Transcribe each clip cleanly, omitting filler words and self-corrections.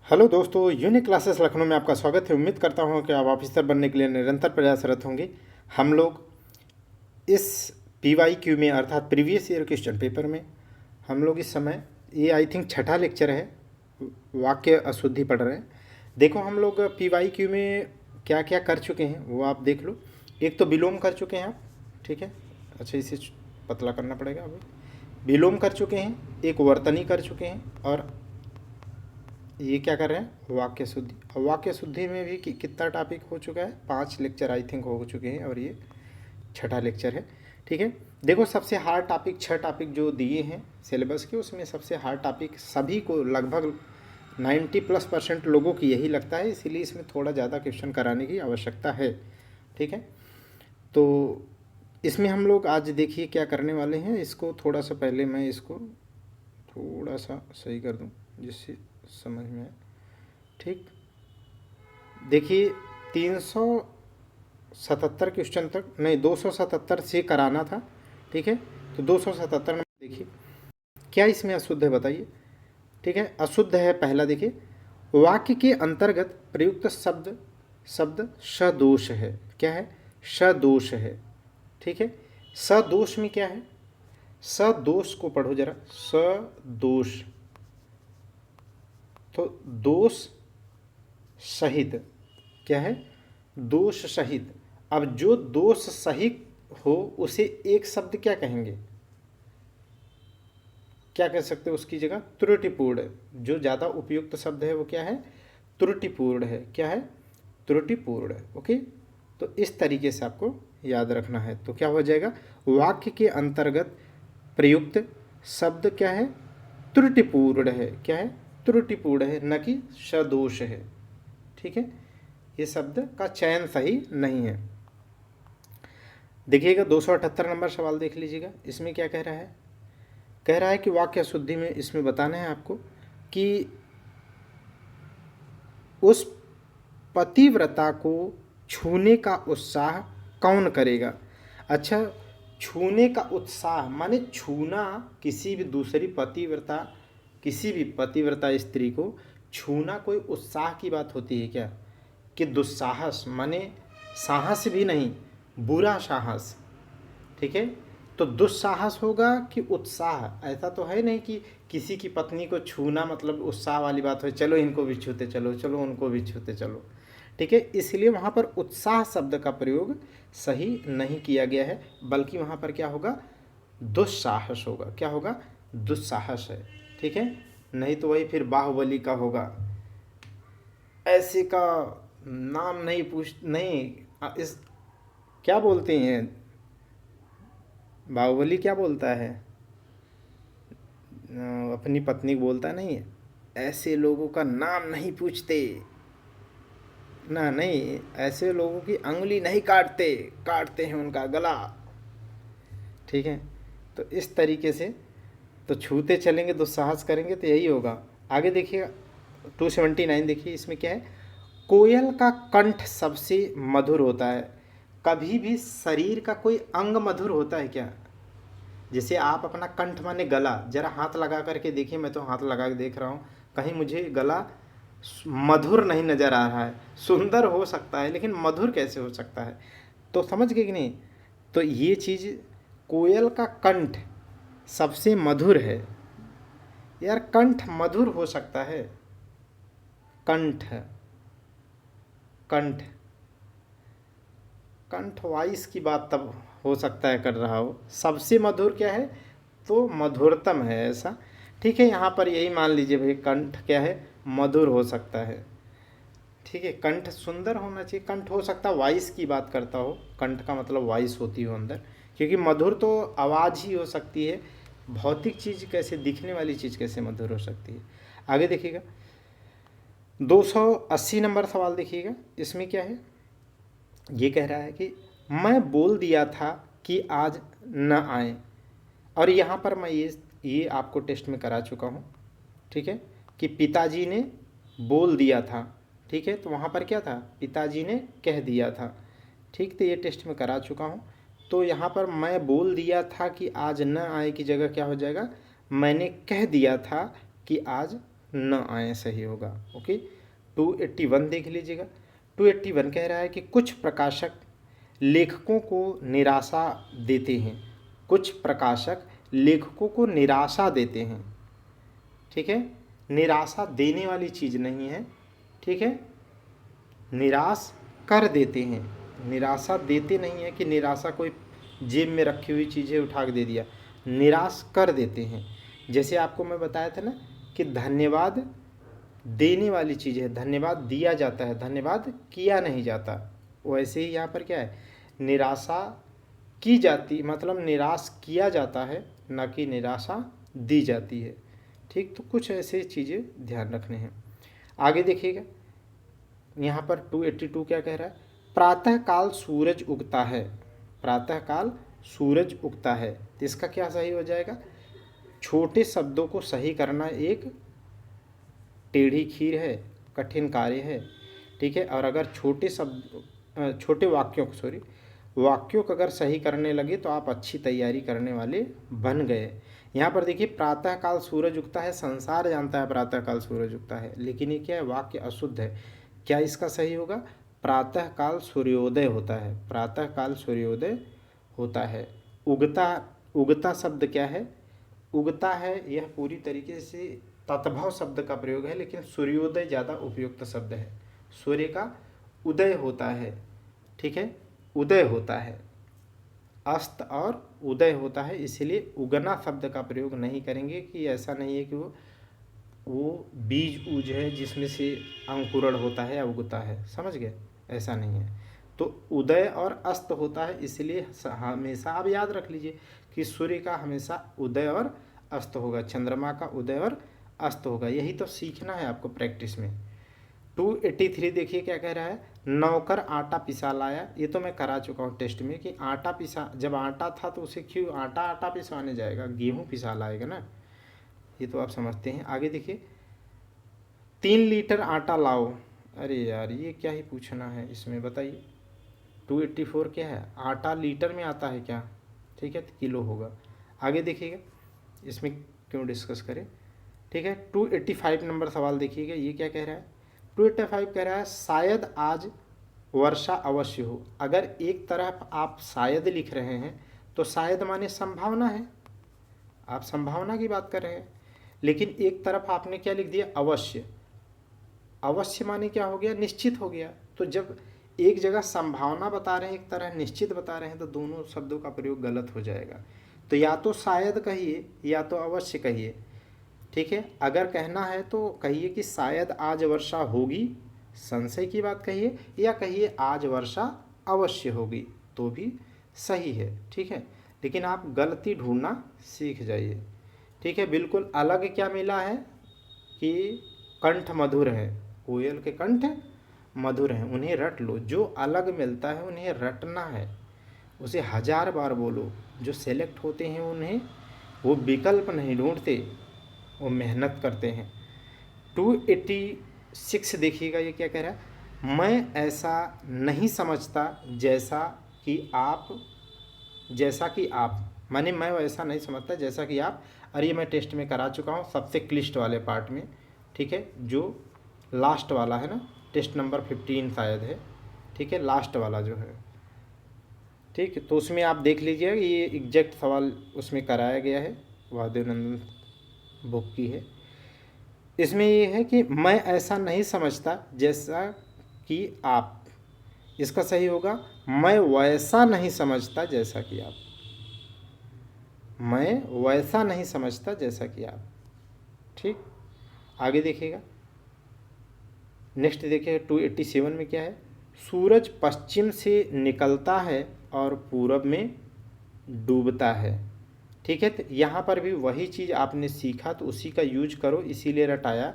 Hello दोस्तों, unique classes Lucknow में आपका स्वागत है। उम्मीद करता हूं कि आप ऑफिसर बनने के लिए निरंतर प्रयासरत होंगे। हम लोग इस PYQ में अर्थात प्रीवियस ईयर क्वेश्चन पेपर में हम लोग इस समय ये आई थिंक छठा लेक्चर है, वाक्य अशुद्धि पढ़ रहे हैं। देखो हम लोग PYQ में क्या क्या कर चुके हैं वो आप देख लो। एक तो विलोम कर चुके हैं आप, ठीक है। अच्छा, इसे पतला करना पड़ेगा। अभी विलोम कर चुके हैं, एक वर्तनी कर चुके हैं, और ये क्या कर रहे हैं, वाक्य शुद्धि। और वाक्य शुद्धि में भी कितना टॉपिक हो चुका है, 5 लेक्चर आई थिंक हो चुके हैं, और ये छठा लेक्चर है, ठीक है। देखो सबसे हार्ड टॉपिक 6 टॉपिक जो दिए हैं सिलेबस के, उसमें सबसे हार्ड टॉपिक सभी को लगभग 90+% लोगों की यही लगता है, इसीलिए इसमें थोड़ा ज़्यादा क्वेश्चन कराने की आवश्यकता है, ठीक है। तो इसमें हम लोग आज देखिए क्या करने वाले हैं। इसको थोड़ा सा पहले मैं इसको थोड़ा सा सही कर दूं जिससे समझ में आए, ठीक। देखिए 377 क्वेश्चन तक नहीं, 277 से कराना था, ठीक है। तो 277 नंबर देखिए क्या इसमें अशुद्ध है बताइए, ठीक है। अशुद्ध है पहला, देखिए वाक्य के अंतर्गत प्रयुक्त शब्द शब्द सदोष है। क्या है, सदोष है, ठीक है। सदोष में क्या है, सदोष को पढ़ो जरा, सदोष तो दोष सहित, क्या है, दोष सहित। अब जो दोष सहित हो उसे एक शब्द क्या कहेंगे, क्या कह सकते हो उसकी जगह, त्रुटिपूर्ण। जो ज़्यादा उपयुक्त शब्द है वो क्या है, त्रुटिपूर्ण है। क्या है, त्रुटिपूर्ण, ओके। तो इस तरीके से आपको याद रखना है। तो क्या हो जाएगा, वाक्य के अंतर्गत प्रयुक्त शब्द क्या है, त्रुटिपूर्ण है। क्या है, त्रुटिपूर्ण है, न कि सदोष है, ठीक है। ये शब्द का चयन सही नहीं है। देखिएगा 278 नंबर सवाल देख लीजिएगा। इसमें क्या कह रहा है, कह रहा है कि वाक्य शुद्धि में इसमें बताना है आपको कि उस पतिव्रता को छूने का उत्साह कौन करेगा। अच्छा, छूने का उत्साह माने छूना, किसी भी दूसरी पतिव्रता, किसी भी पतिव्रता स्त्री को छूना कोई उत्साह की बात होती है क्या, कि दुस्साहस माने साहस भी नहीं, बुरा साहस, ठीक है। तो दुस्साहस होगा कि उत्साह, ऐसा तो है नहीं कि किसी की पत्नी को छूना मतलब उत्साह वाली बात हो, चलो इनको भी छूते चलो, चलो उनको भी छूते चलो, ठीक है। इसलिए वहाँ पर उत्साह शब्द का प्रयोग सही नहीं किया गया है, बल्कि वहाँ पर क्या होगा, दुस्साहस होगा। क्या होगा, दुस्साहस है, ठीक है। नहीं तो वही फिर बाहुबली का होगा, ऐसे का नाम नहीं पूछ नहीं, इस क्या बोलते हैं, बाहुबली क्या बोलता है, अपनी पत्नी को बोलता नहीं, ऐसे लोगों का नाम नहीं पूछते ना, नहीं ऐसे लोगों की अंगुली नहीं काटते, काटते हैं उनका गला, ठीक है। तो इस तरीके से तो छूते चलेंगे, दुस्साहस करेंगे तो यही होगा। आगे देखिए 279 देखिए, इसमें क्या है, कोयल का कंठ सबसे मधुर होता है। कभी भी शरीर का कोई अंग मधुर होता है क्या, जैसे आप अपना कंठ माने गला, जरा हाथ लगा करके देखिए, मैं तो हाथ लगा के देख रहा हूँ, कहीं मुझे गला मधुर नहीं नज़र आ रहा है। सुंदर हो सकता है लेकिन मधुर कैसे हो सकता है, तो समझ गए कि नहीं। तो ये चीज़, कोयल का कंठ सबसे मधुर है, यार कंठ मधुर हो सकता है, कंठ, कंठ कंठ वॉइस की बात तब हो सकता है कर रहा हो, सबसे मधुर क्या है, तो मधुरतम है ऐसा, ठीक है। यहाँ पर यही मान लीजिए भाई, कंठ क्या है, मधुर हो सकता है, ठीक है। कंठ सुंदर होना चाहिए, कंठ हो सकता है वॉइस की बात करता हो, कंठ का मतलब वॉइस होती हो अंदर, क्योंकि मधुर तो आवाज़ ही हो सकती है, भौतिक चीज़ कैसे, दिखने वाली चीज़ कैसे मधुर हो सकती है। आगे देखिएगा 280 नंबर सवाल देखिएगा। इसमें क्या है, ये कह रहा है कि मैं बोल दिया था कि आज न आए, और यहाँ पर मैं ये आपको टेस्ट में करा चुका हूँ, ठीक है, कि पिताजी ने बोल दिया था, ठीक है। तो वहाँ पर क्या था, पिताजी ने कह दिया था, ठीक। तो ये टेस्ट में करा चुका हूँ। तो यहाँ पर मैं बोल दिया था कि आज न आए की जगह क्या हो जाएगा, मैंने कह दिया था कि आज न आए सही होगा। ओके, 281 देख लीजिएगा। 281 कह रहा है कि कुछ प्रकाशक लेखकों को निराशा देते हैं। कुछ प्रकाशक लेखकों को निराशा देते हैं। ठीक है, निराशा देने वाली चीज़ नहीं है। ठीक है, निराश कर देते हैं। निराशा देते नहीं है कि निराशा कोई जेब में रखी हुई चीज़ें उठा के दे दिया, निराश कर देते हैं। जैसे आपको मैं बताया था ना कि धन्यवाद देने वाली चीज़ है, धन्यवाद दिया जाता है, धन्यवाद किया नहीं जाता। वैसे ही यहाँ पर क्या है, निराशा की जाती, मतलब निराश किया जाता है, ना कि निराशा दी जाती है। ठीक, तो कुछ ऐसे चीज़ें ध्यान रखने हैं। आगे देखिएगा, यहाँ पर 282 क्या कह रहा है, प्रातःकाल सूरज उगता है। प्रातःकाल सूरज उगता है, तो इसका क्या सही हो जाएगा, छोटे शब्दों को सही करना एक टेढ़ी खीर है, कठिन कार्य है। ठीक है, और अगर छोटे वाक्यों को वाक्यों को अगर सही करने लगे तो आप अच्छी तैयारी करने वाले बन गए। यहाँ पर देखिए, प्रातःकाल सूरज उगता है, संसार जानता है प्रातःकाल सूरज उगता है, लेकिन ये क्या है, वाक्य अशुद्ध है। क्या इसका सही होगा, प्रातःकाल सूर्योदय होता है। प्रातःकाल सूर्योदय होता है। उगता, उगता शब्द क्या है, उगता है, यह पूरी तरीके से तत्भव शब्द का प्रयोग है, लेकिन सूर्योदय ज़्यादा उपयुक्त शब्द है। सूर्य का उदय होता है। ठीक है, उदय होता है, अस्त और उदय होता है, इसलिए उगना शब्द का प्रयोग नहीं करेंगे। कि ऐसा नहीं है कि वो बीज उज है जिसमें से अंकुरण होता है या उगता है, समझ गए, ऐसा नहीं है। तो उदय और अस्त होता है, इसलिए हमेशा आप याद रख लीजिए कि सूर्य का हमेशा उदय और अस्त होगा, चंद्रमा का उदय और अस्त होगा। यही तो सीखना है आपको प्रैक्टिस में। 283 देखिए क्या कह रहा है, नौकर आटा पिसा लाया। ये तो मैं करा चुका हूँ टेस्ट में कि आटा पिसा, जब आटा था तो उसे क्यों आटा पिसवाने जाएगा, गेहूँ पिसा लाएगा ना, ये तो आप समझते हैं। आगे देखिए, 3 लीटर आटा लाओ। अरे यार, ये क्या ही पूछना है इसमें, बताइए। 284 क्या है, आटा लीटर में आता है क्या, ठीक है, तो किलो होगा। आगे देखिएगा, इसमें क्यों डिस्कस करें। ठीक है, 285 नंबर सवाल देखिएगा, ये क्या कह रहा है, 285 कह रहा है, शायद आज वर्षा अवश्य हो। अगर एक तरफ आप शायद लिख रहे हैं तो शायद माने संभावना है, आप संभावना की बात कर रहे हैं। लेकिन एक तरफ आपने क्या लिख दिया, अवश्य। अवश्य माने क्या हो गया, निश्चित हो गया। तो जब एक जगह संभावना बता रहे हैं, एक तरह निश्चित बता रहे हैं, तो दोनों शब्दों का प्रयोग गलत हो जाएगा। तो या तो शायद कहिए या तो अवश्य कहिए। ठीक है, अगर कहना है तो कहिए कि शायद आज वर्षा होगी, संशय की बात कहिए, या कहिए आज वर्षा अवश्य होगी, तो भी सही है। ठीक है, लेकिन आप गलती ढूंढना सीख जाइए। ठीक है, बिल्कुल अलग क्या मिला है कि कंठ मधुर है, कोयल के कंठ मधुर हैं, उन्हें रट लो। जो अलग मिलता है उन्हें रटना है, उसे 1000 बार बोलो। जो सेलेक्ट होते हैं उन्हें वो विकल्प नहीं ढूंढते, वो मेहनत करते हैं। 286 देखिएगा, ये क्या कह रहा है, मैं ऐसा नहीं समझता जैसा कि आप माने मैं वैसा नहीं समझता जैसा कि आप। अरे मैं टेस्ट में करा चुका हूँ सबसे क्लिष्ट वाले पार्ट में। ठीक है, जो लास्ट वाला है ना, टेस्ट नंबर 15 शायद है। ठीक है, लास्ट वाला जो है, ठीक है, तो उसमें आप देख लीजिएगा, ये एग्जैक्ट सवाल उसमें कराया गया है, वादेवनंदन बुक की है। इसमें ये है कि मैं ऐसा नहीं समझता जैसा कि आप, इसका सही होगा, मैं वैसा नहीं समझता जैसा कि आप। मैं वैसा नहीं समझता जैसा कि आप। ठीक, आगे देखिएगा, नेक्स्ट देखिएगा 287 में क्या है, सूरज पश्चिम से निकलता है और पूरब में डूबता है। ठीक है, तो यहाँ पर भी वही चीज़ आपने सीखा तो उसी का यूज करो, इसीलिए रटाया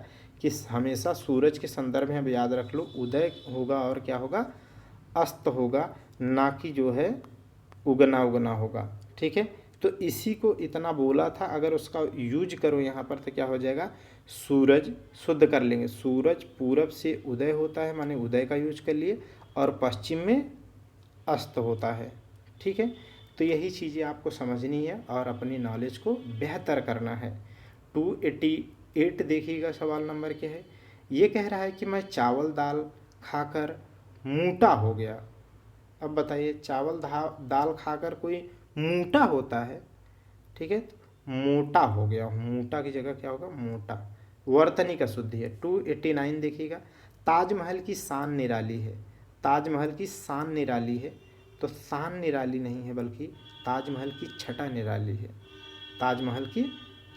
कि हमेशा सूरज के संदर्भ में अब याद रख लो, उदय होगा और क्या होगा, अस्त होगा, ना कि जो है उगना उगना होगा। ठीक है, तो इसी को इतना बोला था, अगर उसका यूज करो यहाँ पर तो क्या हो जाएगा, सूरज शुद्ध कर लेंगे, सूरज पूरब से उदय होता है, माने उदय का यूज कर लिए, और पश्चिम में अस्त होता है। ठीक है, तो यही चीज़ें आपको समझनी है और अपनी नॉलेज को बेहतर करना है। 8 देखिएगा सवाल नंबर क्या है। ये कह रहा है कि मैं चावल दाल खाकर मोटा हो गया। अब बताइए, चावल दाल खाकर कोई मोटा होता है? ठीक है, तो मोटा हो गया, मोटा की जगह क्या होगा, मोटा। वर्तनी का शुद्धि है। 289 देखिएगा, ताजमहल की शान निराली है। ताजमहल की शान निराली है, तो शान निराली नहीं है बल्कि ताजमहल की छटा निराली है। ताजमहल की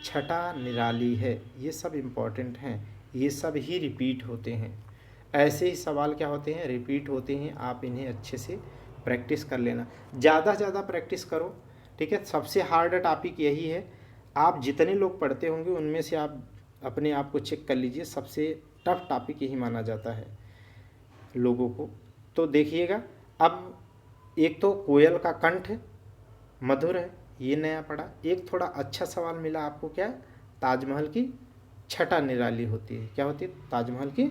छटा निराली है। ये सब इम्पॉर्टेंट हैं, ये सब ही रिपीट होते हैं। ऐसे ही सवाल क्या होते हैं, रिपीट होते हैं। आप इन्हें अच्छे से प्रैक्टिस कर लेना, ज़्यादा से ज़्यादा प्रैक्टिस करो। ठीक है, सबसे हार्ड टॉपिक यही है। आप जितने लोग पढ़ते होंगे उनमें से आप अपने आप को चेक कर लीजिए, सबसे टफ टॉपिक यही माना जाता है लोगों को। तो देखिएगा, अब एक तो कोयल का कंठ मधुर है, ये नया पढ़ा। एक थोड़ा अच्छा सवाल मिला आपको, क्या, ताजमहल की छटा निराली होती है। क्या होती है? ताजमहल की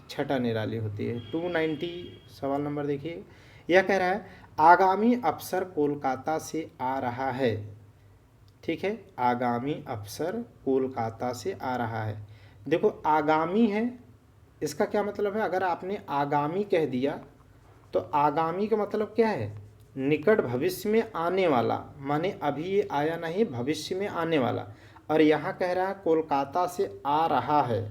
छटा निराली होती है। 290 सवाल नंबर देखिए, यह कह रहा है आगामी अफसर कोलकाता से आ रहा है। ठीक है, आगामी अफसर कोलकाता से आ रहा है। देखो, आगामी है, इसका क्या मतलब है? अगर आपने आगामी कह दिया तो आगामी का मतलब क्या है? निकट भविष्य में आने वाला, माने अभी ये आया नहीं, भविष्य में आने वाला। और यहाँ कह रहा है कोलकाता से आ रहा है।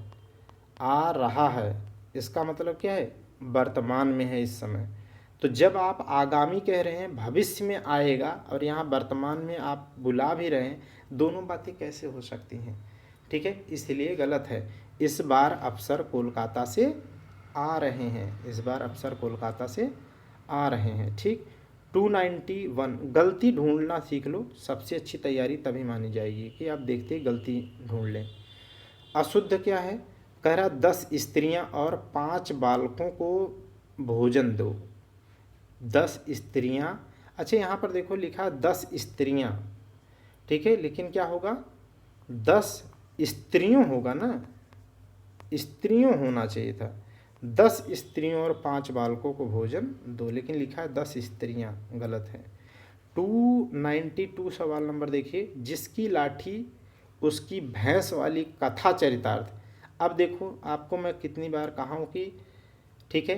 आ रहा है, इसका मतलब क्या है? वर्तमान में है इस समय। तो जब आप आगामी कह रहे हैं, भविष्य में आएगा, और यहाँ वर्तमान में आप बुला भी रहे हैं, दोनों बातें कैसे हो सकती हैं? ठीक है, इसलिए गलत है। इस बार अफसर कोलकाता से आ रहे हैं, इस बार अफसर कोलकाता से आ रहे हैं। ठीक। 291, गलती ढूंढना सीख लो। सबसे अच्छी तैयारी तभी मानी जाएगी कि आप देखते ही गलती ढूंढ लें। अशुद्ध क्या है? कह रहा 10 स्त्रियां और 5 बालकों को भोजन दो। 10 स्त्रियां, अच्छा यहाँ पर देखो लिखा 10 स्त्रियां, ठीक है, लेकिन क्या होगा? 10 स्त्रियों होगा ना, स्त्रियों होना चाहिए था। 10 स्त्रियों और 5 बालकों को भोजन दो, लेकिन लिखा है 10 स्त्रियां, गलत है। 292 सवाल नंबर देखिए, जिसकी लाठी उसकी भैंस वाली कथा चरितार्थ। अब देखो, आपको मैं कितनी बार कहा हूँ कि ठीक है,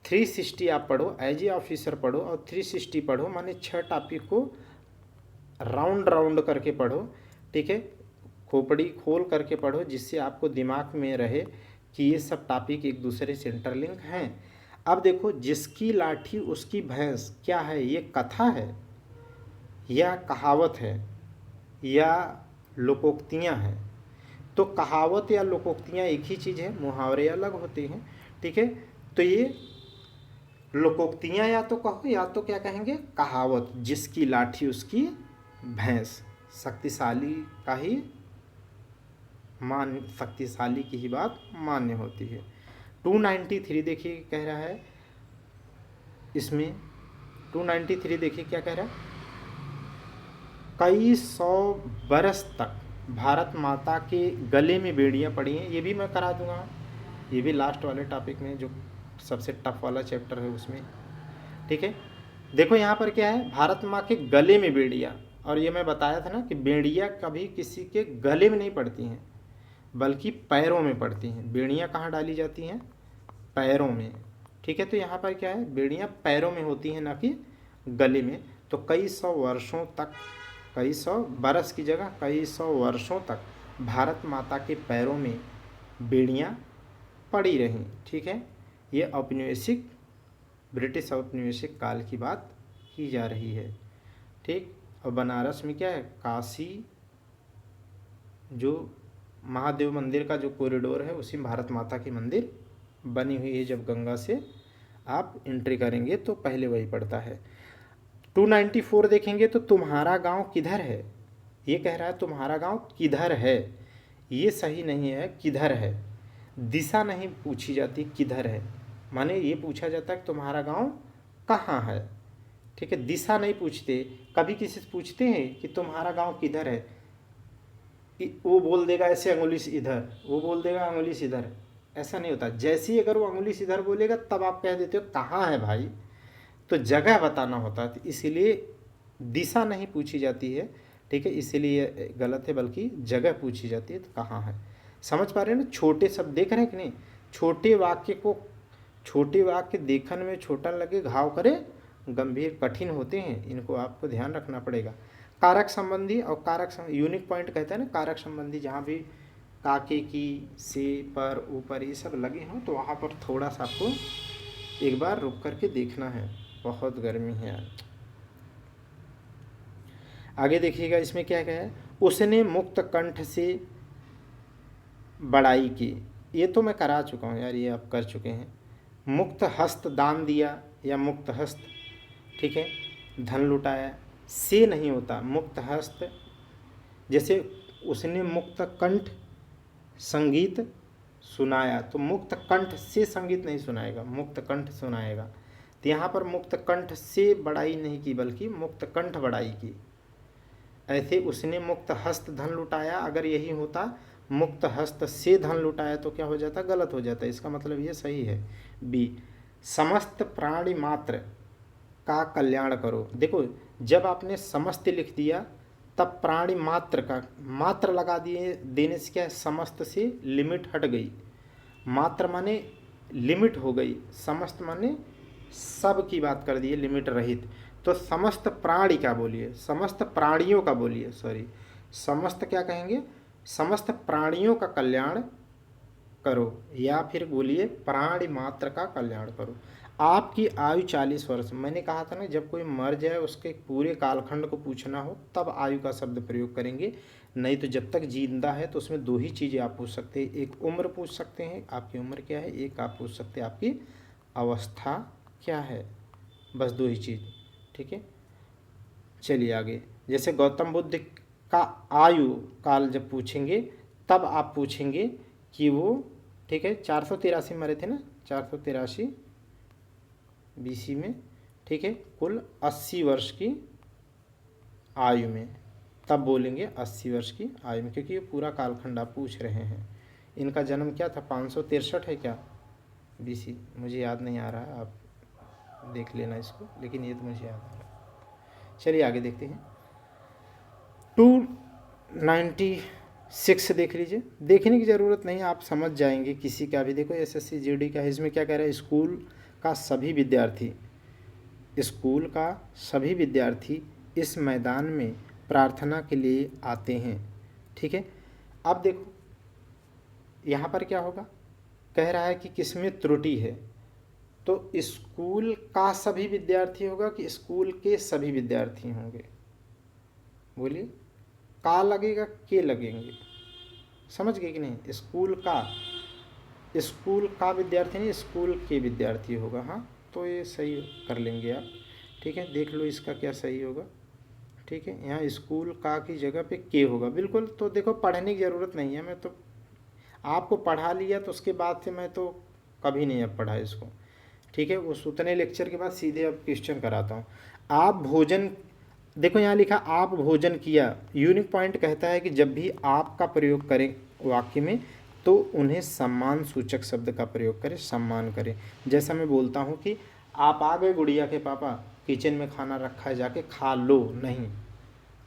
360 आप पढ़ो, एज ए ऑफिसर पढ़ो, और 360 पढ़ो, माने 6 टॉपिक को राउंड राउंड करके पढ़ो। ठीक है, खोपड़ी खोल करके पढ़ो, जिससे आपको दिमाग में रहे कि ये सब टॉपिक एक दूसरे से इंटरलिंक हैं। अब देखो, जिसकी लाठी उसकी भैंस, क्या है? ये कथा है या कहावत है या लोकोक्तियाँ हैं? तो कहावत या लोकोक्तियाँ एक ही चीज़ है, मुहावरे अलग होते हैं। ठीक है, तो ये लोकोक्तियाँ या तो कहो या तो क्या कहेंगे, कहावत। जिसकी लाठी उसकी भैंस, शक्तिशाली का ही मान, शक्तिशाली की ही बात मान्य होती है। 293 देखिए कह रहा है, इसमें 293 देखिए क्या कह रहा है, कई 100 बरस तक भारत माता के गले में बेड़ियाँ पड़ी हैं। ये भी मैं करा दूंगा, ये भी लास्ट वाले टॉपिक में, जो सबसे टफ वाला चैप्टर है उसमें। ठीक है, देखो यहाँ पर क्या है, भारत माँ के गले में बेड़ियाँ। और ये मैं बताया था ना कि बेड़ियाँ कभी किसी के गले में नहीं पड़ती हैं, बल्कि पैरों में पड़ती हैं। बेड़ियाँ कहाँ डाली जाती हैं? पैरों में। ठीक है, तो यहाँ पर क्या है, बेड़ियाँ पैरों में होती हैं, ना कि गले में। तो कई 100 वर्षों तक, कई 100 बरस की जगह कई 100 वर्षों तक भारत माता के पैरों में बेड़ियाँ पड़ी रहीं। ठीक है, ये औपनिवेशिक, ब्रिटिश औपनिवेशिक काल की बात की जा रही है। ठीक, और बनारस में क्या है, काशी, जो महादेव मंदिर का जो कॉरिडोर है, उसी में भारत माता की मंदिर बनी हुई है। जब गंगा से आप एंट्री करेंगे तो पहले वही पड़ता है। 294 देखेंगे तो तुम्हारा गांव किधर है? ये कह रहा है तुम्हारा गांव किधर है, ये सही नहीं है, किधर है। दिशा नहीं पूछी जाती, किधर है, माने ये पूछा जाता है कि तुम्हारा गांव कहाँ है। ठीक है, दिशा नहीं पूछते। कभी किसी से पूछते हैं कि तुम्हारा गांव किधर है, वो बोल देगा ऐसे अंगुली से इधर, वो बोल देगा अंगुली से इधर, ऐसा नहीं होता। जैसे ही अगर वो अंगुली से इधर बोलेगा तब आप कह देते हो कहाँ है भाई, तो जगह बताना होता है। तो इसीलिए दिशा नहीं पूछी जाती है, ठीक है, इसीलिए गलत है, बल्कि जगह पूछी जाती है तो कहाँ है। समझ पा रहे हैं ना, छोटे शब्द देख रहे हैं कि नहीं, छोटे वाक्य देखने में छोटा लगे घाव करे गंभीर कठिन होते हैं, इनको आपको ध्यान रखना पड़ेगा। कारक संबंधी और यूनिक पॉइंट कहते हैं ना, कारक संबंधी जहाँ भी काके की, से, पर, ऊपर ये सब लगे हों तो वहाँ पर थोड़ा सा आपको एक बार रुक करके देखना है। बहुत गर्मी है यार। आगे देखिएगा, इसमें क्या क्या है। उसने मुक्त कंठ से बड़ाई की, ये तो मैं करा चुका हूँ यार, ये आप कर चुके हैं। मुक्त हस्त दान दिया या मुक्त हस्त, ठीक है, धन लुटाया, से नहीं होता, मुक्त हस्त। जैसे उसने मुक्त कंठ संगीत सुनाया, तो मुक्त कंठ से संगीत नहीं सुनाएगा, मुक्त कंठ सुनाएगा। तो यहाँ पर मुक्त कंठ से बड़ाई नहीं की, बल्कि मुक्त कंठ बड़ाई की। ऐसे उसने मुक्त हस्त धन लुटाया, अगर यही होता मुक्त हस्त से धन लुटाया तो क्या हो जाता, गलत हो जाता। इसका मतलब ये सही है बी, समस्त प्राणी मात्र का कल्याण करो। देखो, जब आपने समस्त लिख दिया तब प्राणी मात्र का मात्र लगा दिए, देने से क्या है, समस्त से लिमिट हट गई। मात्र माने लिमिट हो गई, समस्त माने सब की बात कर दिए, लिमिट रहित। तो समस्त प्राणी का बोलिए, समस्त प्राणियों का बोलिए, सॉरी, समस्त क्या कहेंगे, समस्त प्राणियों का कल्याण करो, या फिर बोलिए प्राणी मात्र का कल्याण करो। आपकी आयु 40 वर्ष, मैंने कहा था ना, जब कोई मर जाए उसके पूरे कालखंड को पूछना हो तब आयु का शब्द प्रयोग करेंगे, नहीं तो जब तक जिंदा है तो उसमें दो ही चीज़ें आप पूछ सकते हैं, एक उम्र पूछ सकते हैं आपकी उम्र क्या है, एक आप पूछ सकते हैं आपकी अवस्था क्या है, बस दो ही चीज़, ठीक है। चलिए आगे, जैसे गौतम बुद्ध का आयु काल जब पूछेंगे तब आप पूछेंगे कि वो, ठीक है, 483 मरे थे ना, 483 BC में, ठीक है, कुल 80 वर्ष की आयु में, तब बोलेंगे 80 वर्ष की आयु में, क्योंकि ये पूरा कालखंड आप पूछ रहे हैं। इनका जन्म क्या था, 563 है क्या BC, मुझे याद नहीं आ रहा है, आप देख लेना इसको, लेकिन ये तो मुझे याद आ रहा है। चलिए आगे देखते हैं, 296 देख लीजिए, देखने की ज़रूरत नहीं, आप समझ जाएंगे किसी का भी। देखो SSC GD का है, इसमें क्या कह रहा है, स्कूल का सभी विद्यार्थी इस मैदान में प्रार्थना के लिए आते हैं, ठीक है। अब देखो यहाँ पर क्या होगा, कह रहा है कि किसमें त्रुटि है, तो स्कूल का सभी विद्यार्थी होगा कि स्कूल के सभी विद्यार्थी होंगे, बोलिए, का लगेगा के लगेंगे, समझ गए कि नहीं, स्कूल का विद्यार्थी नहीं, स्कूल के विद्यार्थी होगा, हाँ, तो ये सही कर लेंगे आप, ठीक है। देख लो इसका क्या सही होगा, ठीक है, यहाँ स्कूल का की जगह पे के होगा, बिल्कुल। तो देखो पढ़ने की ज़रूरत नहीं है, मैं तो आपको पढ़ा लिया तो उसके बाद से मैं तो कभी नहीं अब पढ़ा इसको, ठीक है। उस उतने लेक्चर के बाद सीधे अब क्वेश्चन कराता हूँ। आप भोजन, देखो यहाँ लिखा आप भोजन किया, यूनिक पॉइंट कहता है कि जब भी आप का प्रयोग करें वाक्य में तो उन्हें सम्मान सूचक शब्द का प्रयोग करें, सम्मान करें। जैसा मैं बोलता हूँ कि आप आ गए गुड़िया के पापा, किचन में खाना रखा है, जाके खा लो, नहीं,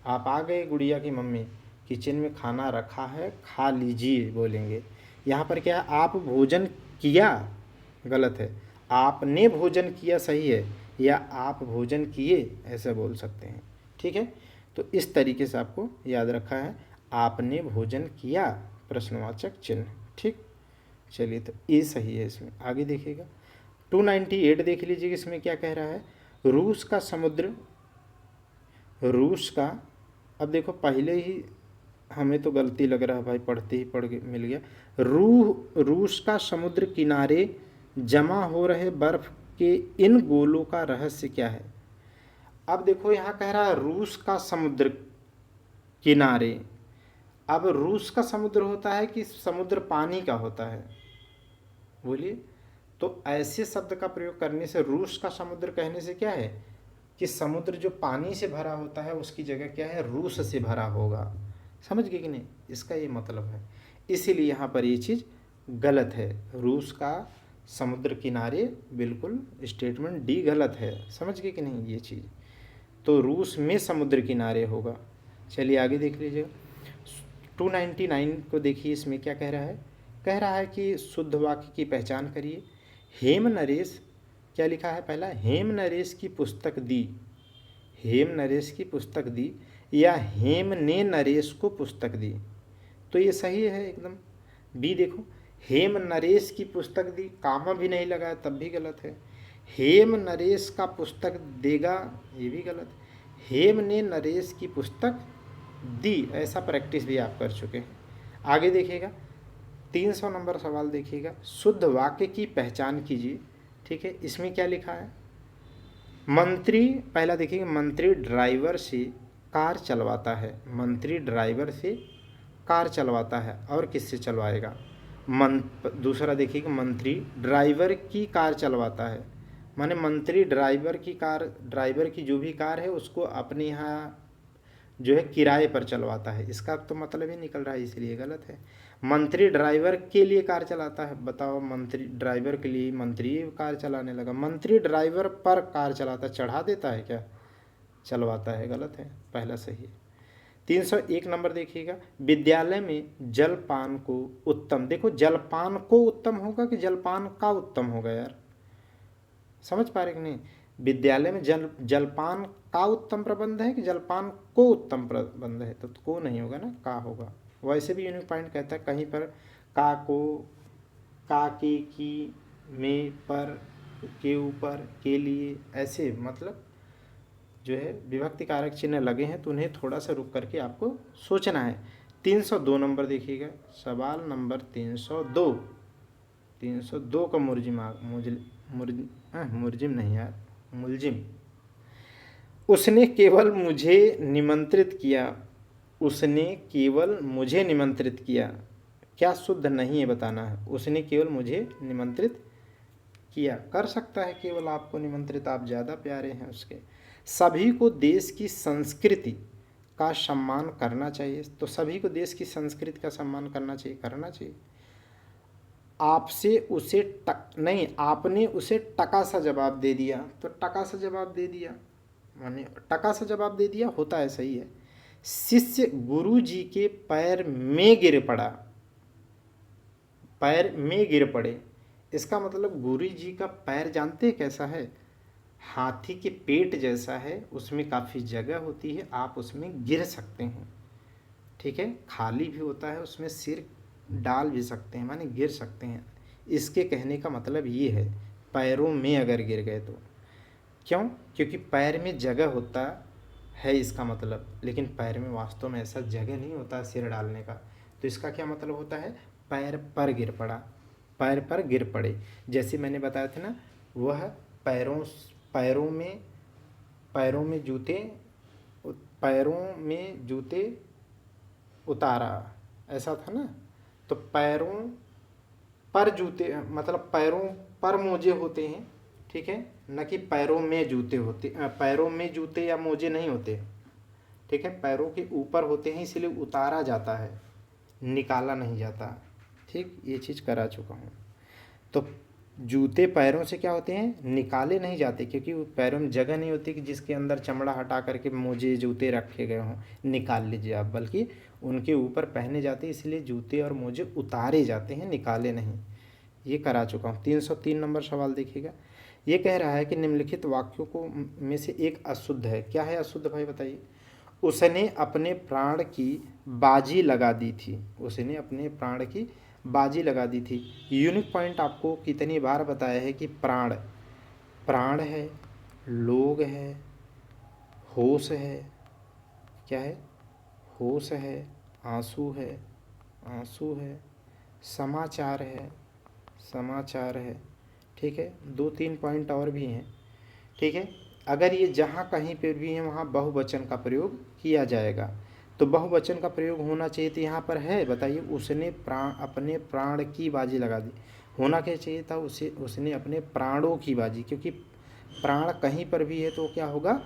आप आ गए गुड़िया की मम्मी, किचन में खाना रखा है, खा लीजिए बोलेंगे। यहाँ पर क्या है, आप भोजन किया गलत है, आपने भोजन किया सही है, या आप भोजन किए ऐसा बोल सकते हैं, ठीक है। तो इस तरीके से आपको याद रखा है, आपने भोजन किया प्रश्नवाचक चिन्ह, ठीक। चलिए, तो ये सही है। इसमें आगे देखिएगा, 298 देख लीजिए, इसमें क्या कह रहा है, रूस का, अब देखो पहले ही हमें तो गलती लग रहा है भाई, पढ़ते ही पढ़ मिल गया। रूस का समुद्र किनारे जमा हो रहे बर्फ के इन गोलों का रहस्य क्या है। अब देखो यहाँ कह रहा है रूस का समुद्र किनारे, अब रूस का समुद्र होता है कि समुद्र पानी का होता है, बोलिए। तो ऐसे शब्द का प्रयोग करने से, रूस का समुद्र कहने से क्या है कि समुद्र जो पानी से भरा होता है उसकी जगह क्या है, रूस से भरा होगा, समझ गए कि नहीं, इसका ये मतलब है। इसीलिए यहाँ पर ये चीज़ गलत है, रूस का समुद्र किनारे, बिल्कुल स्टेटमेंट डी गलत है, समझ गए कि नहीं ये चीज़। तो रूस में समुद्र किनारे होगा, चलिए आगे देख लीजिएगा। 299 को देखिए, इसमें क्या कह रहा है कि शुद्ध वाक्य की पहचान करिए। हेम नरेश, क्या लिखा है पहला, हेम नरेश की पुस्तक दी, हेम नरेश की पुस्तक दी, या हेम ने नरेश को पुस्तक दी। तो ये सही है एकदम। बी देखो, हेम नरेश की पुस्तक दी, कामा भी नहीं लगा तब भी गलत है। हेम नरेश का पुस्तक देगा, ये भी गलत। हेम ने नरेश की पुस्तक दी, ऐसा प्रैक्टिस भी आप कर चुके हैं। आगे देखिएगा 300 नंबर सवाल देखिएगा, शुद्ध वाक्य की पहचान कीजिए। ठीक है, इसमें क्या लिखा है, मंत्री, पहला देखिए, मंत्री ड्राइवर से कार चलवाता है, मंत्री ड्राइवर से कार चलवाता है, और किससे चलवाएगा। दूसरा देखिए कि मंत्री ड्राइवर की कार चलवाता है, माने मंत्री ड्राइवर की कार, ड्राइवर की जो भी कार है उसको अपने यहाँ जो है किराए पर चलवाता है, इसका तो मतलब ही निकल रहा है, इसलिए गलत है। मंत्री ड्राइवर के लिए कार चलाता है, बताओ, मंत्री ड्राइवर के लिए मंत्री कार चलाने लगा। मंत्री ड्राइवर पर कार चलाता, चढ़ा देता है क्या, चलवाता है, गलत है, पहला सही है। 301 नंबर देखिएगा, विद्यालय में जलपान को उत्तम, देखो जलपान को उत्तम होगा कि जलपान का उत्तम होगा यार, समझ पा रहे कि नहीं। विद्यालय में जलपान का उत्तम प्रबंध है कि जलपान को उत्तम प्रबंध है, तो को नहीं होगा ना, का होगा। वैसे भी यूनिक पॉइंट कहता है कहीं पर का को, का के, की, में, पर, के ऊपर, के लिए, ऐसे मतलब जो है विभक्ति कारक चिन्ह लगे हैं, तो उन्हें थोड़ा सा रुक करके आपको सोचना है। 302 नंबर देखिएगा, सवाल नंबर 302, 302 का मुलजिम नहीं यार, मुलजिम। उसने केवल मुझे निमंत्रित किया, उसने केवल मुझे निमंत्रित किया, क्या शुद्ध नहीं है बताना है। उसने केवल मुझे निमंत्रित किया, कर सकता है केवल आपको निमंत्रित, आप ज़्यादा प्यारे हैं उसके। सभी को देश की संस्कृति का सम्मान करना चाहिए, तो सभी को देश की संस्कृति का सम्मान करना चाहिए, करना चाहिए। आपसे उसे नहीं, आपने उसे टका सा जवाब दे दिया, तो टका सा जवाब दे दिया, माने टका सा जवाब दे दिया, होता है, सही है। शिष्य गुरु जी के पैर में गिर पड़ा, पैर में गिर पड़े, इसका मतलब गुरु जी का पैर जानते हैं कैसा है, हाथी के पेट जैसा है, उसमें काफ़ी जगह होती है, आप उसमें गिर सकते हैं। ठीक है, खाली भी होता है, उसमें सिर डाल भी सकते हैं, माने गिर सकते हैं। इसके कहने का मतलब ये है, पैरों में अगर गिर गए तो। क्यों, क्योंकि पैर में जगह होता है इसका मतलब, लेकिन पैर में वास्तव में ऐसा जगह नहीं होता सिर डालने का, तो इसका क्या मतलब होता है, पैर पर गिर पड़ा, पैर पर गिर पड़े। जैसे मैंने बताया था ना, वह पैरों में जूते उतारा, ऐसा था ना। तो पैरों पर जूते मतलब पैरों पर मोजे होते हैं, ठीक है, न कि पैरों में जूते होते, पैरों में जूते या मोजे नहीं होते, ठीक है, पैरों के ऊपर होते हैं, इसलिए उतारा जाता है, निकाला नहीं जाता। ठीक, ये चीज़ करा चुका हूँ। तो जूते पैरों से क्या होते हैं, निकाले नहीं जाते, क्योंकि पैरों में जगह नहीं होती कि जिसके अंदर चमड़ा हटा करके मोजे जूते रखे गए हों, निकाल लीजिए आप, बल्कि उनके ऊपर पहने जाते, इसलिए जूते और मोजे उतारे जाते हैं, निकाले नहीं। ये करा चुका हूँ। 303 नंबर सवाल देखिएगा, ये कह रहा है कि निम्नलिखित वाक्यों को में से एक अशुद्ध है। क्या है अशुद्ध भाई बताइए। उसने अपने प्राण की बाजी लगा दी थी, उसने अपने प्राण की बाजी लगा दी थी। यूनिक पॉइंट आपको कितनी बार बताया है कि प्राण, प्राण है, लोग है, होश है, क्या है, होश है, आंसू है, आंसू है, समाचार है, समाचार है। ठीक है, 2-3 पॉइंट और भी हैं। ठीक है, अगर ये जहाँ कहीं पर भी है वहाँ बहुवचन का प्रयोग किया जाएगा, तो बहुवचन का प्रयोग होना चाहिए, तो यहाँ पर है, बताइए। उसने अपने प्राण की बाजी लगा दी, होना क्या चाहिए था, उसने अपने प्राणों की बाजी, क्योंकि प्राण कहीं पर भी है तो क्या होगा,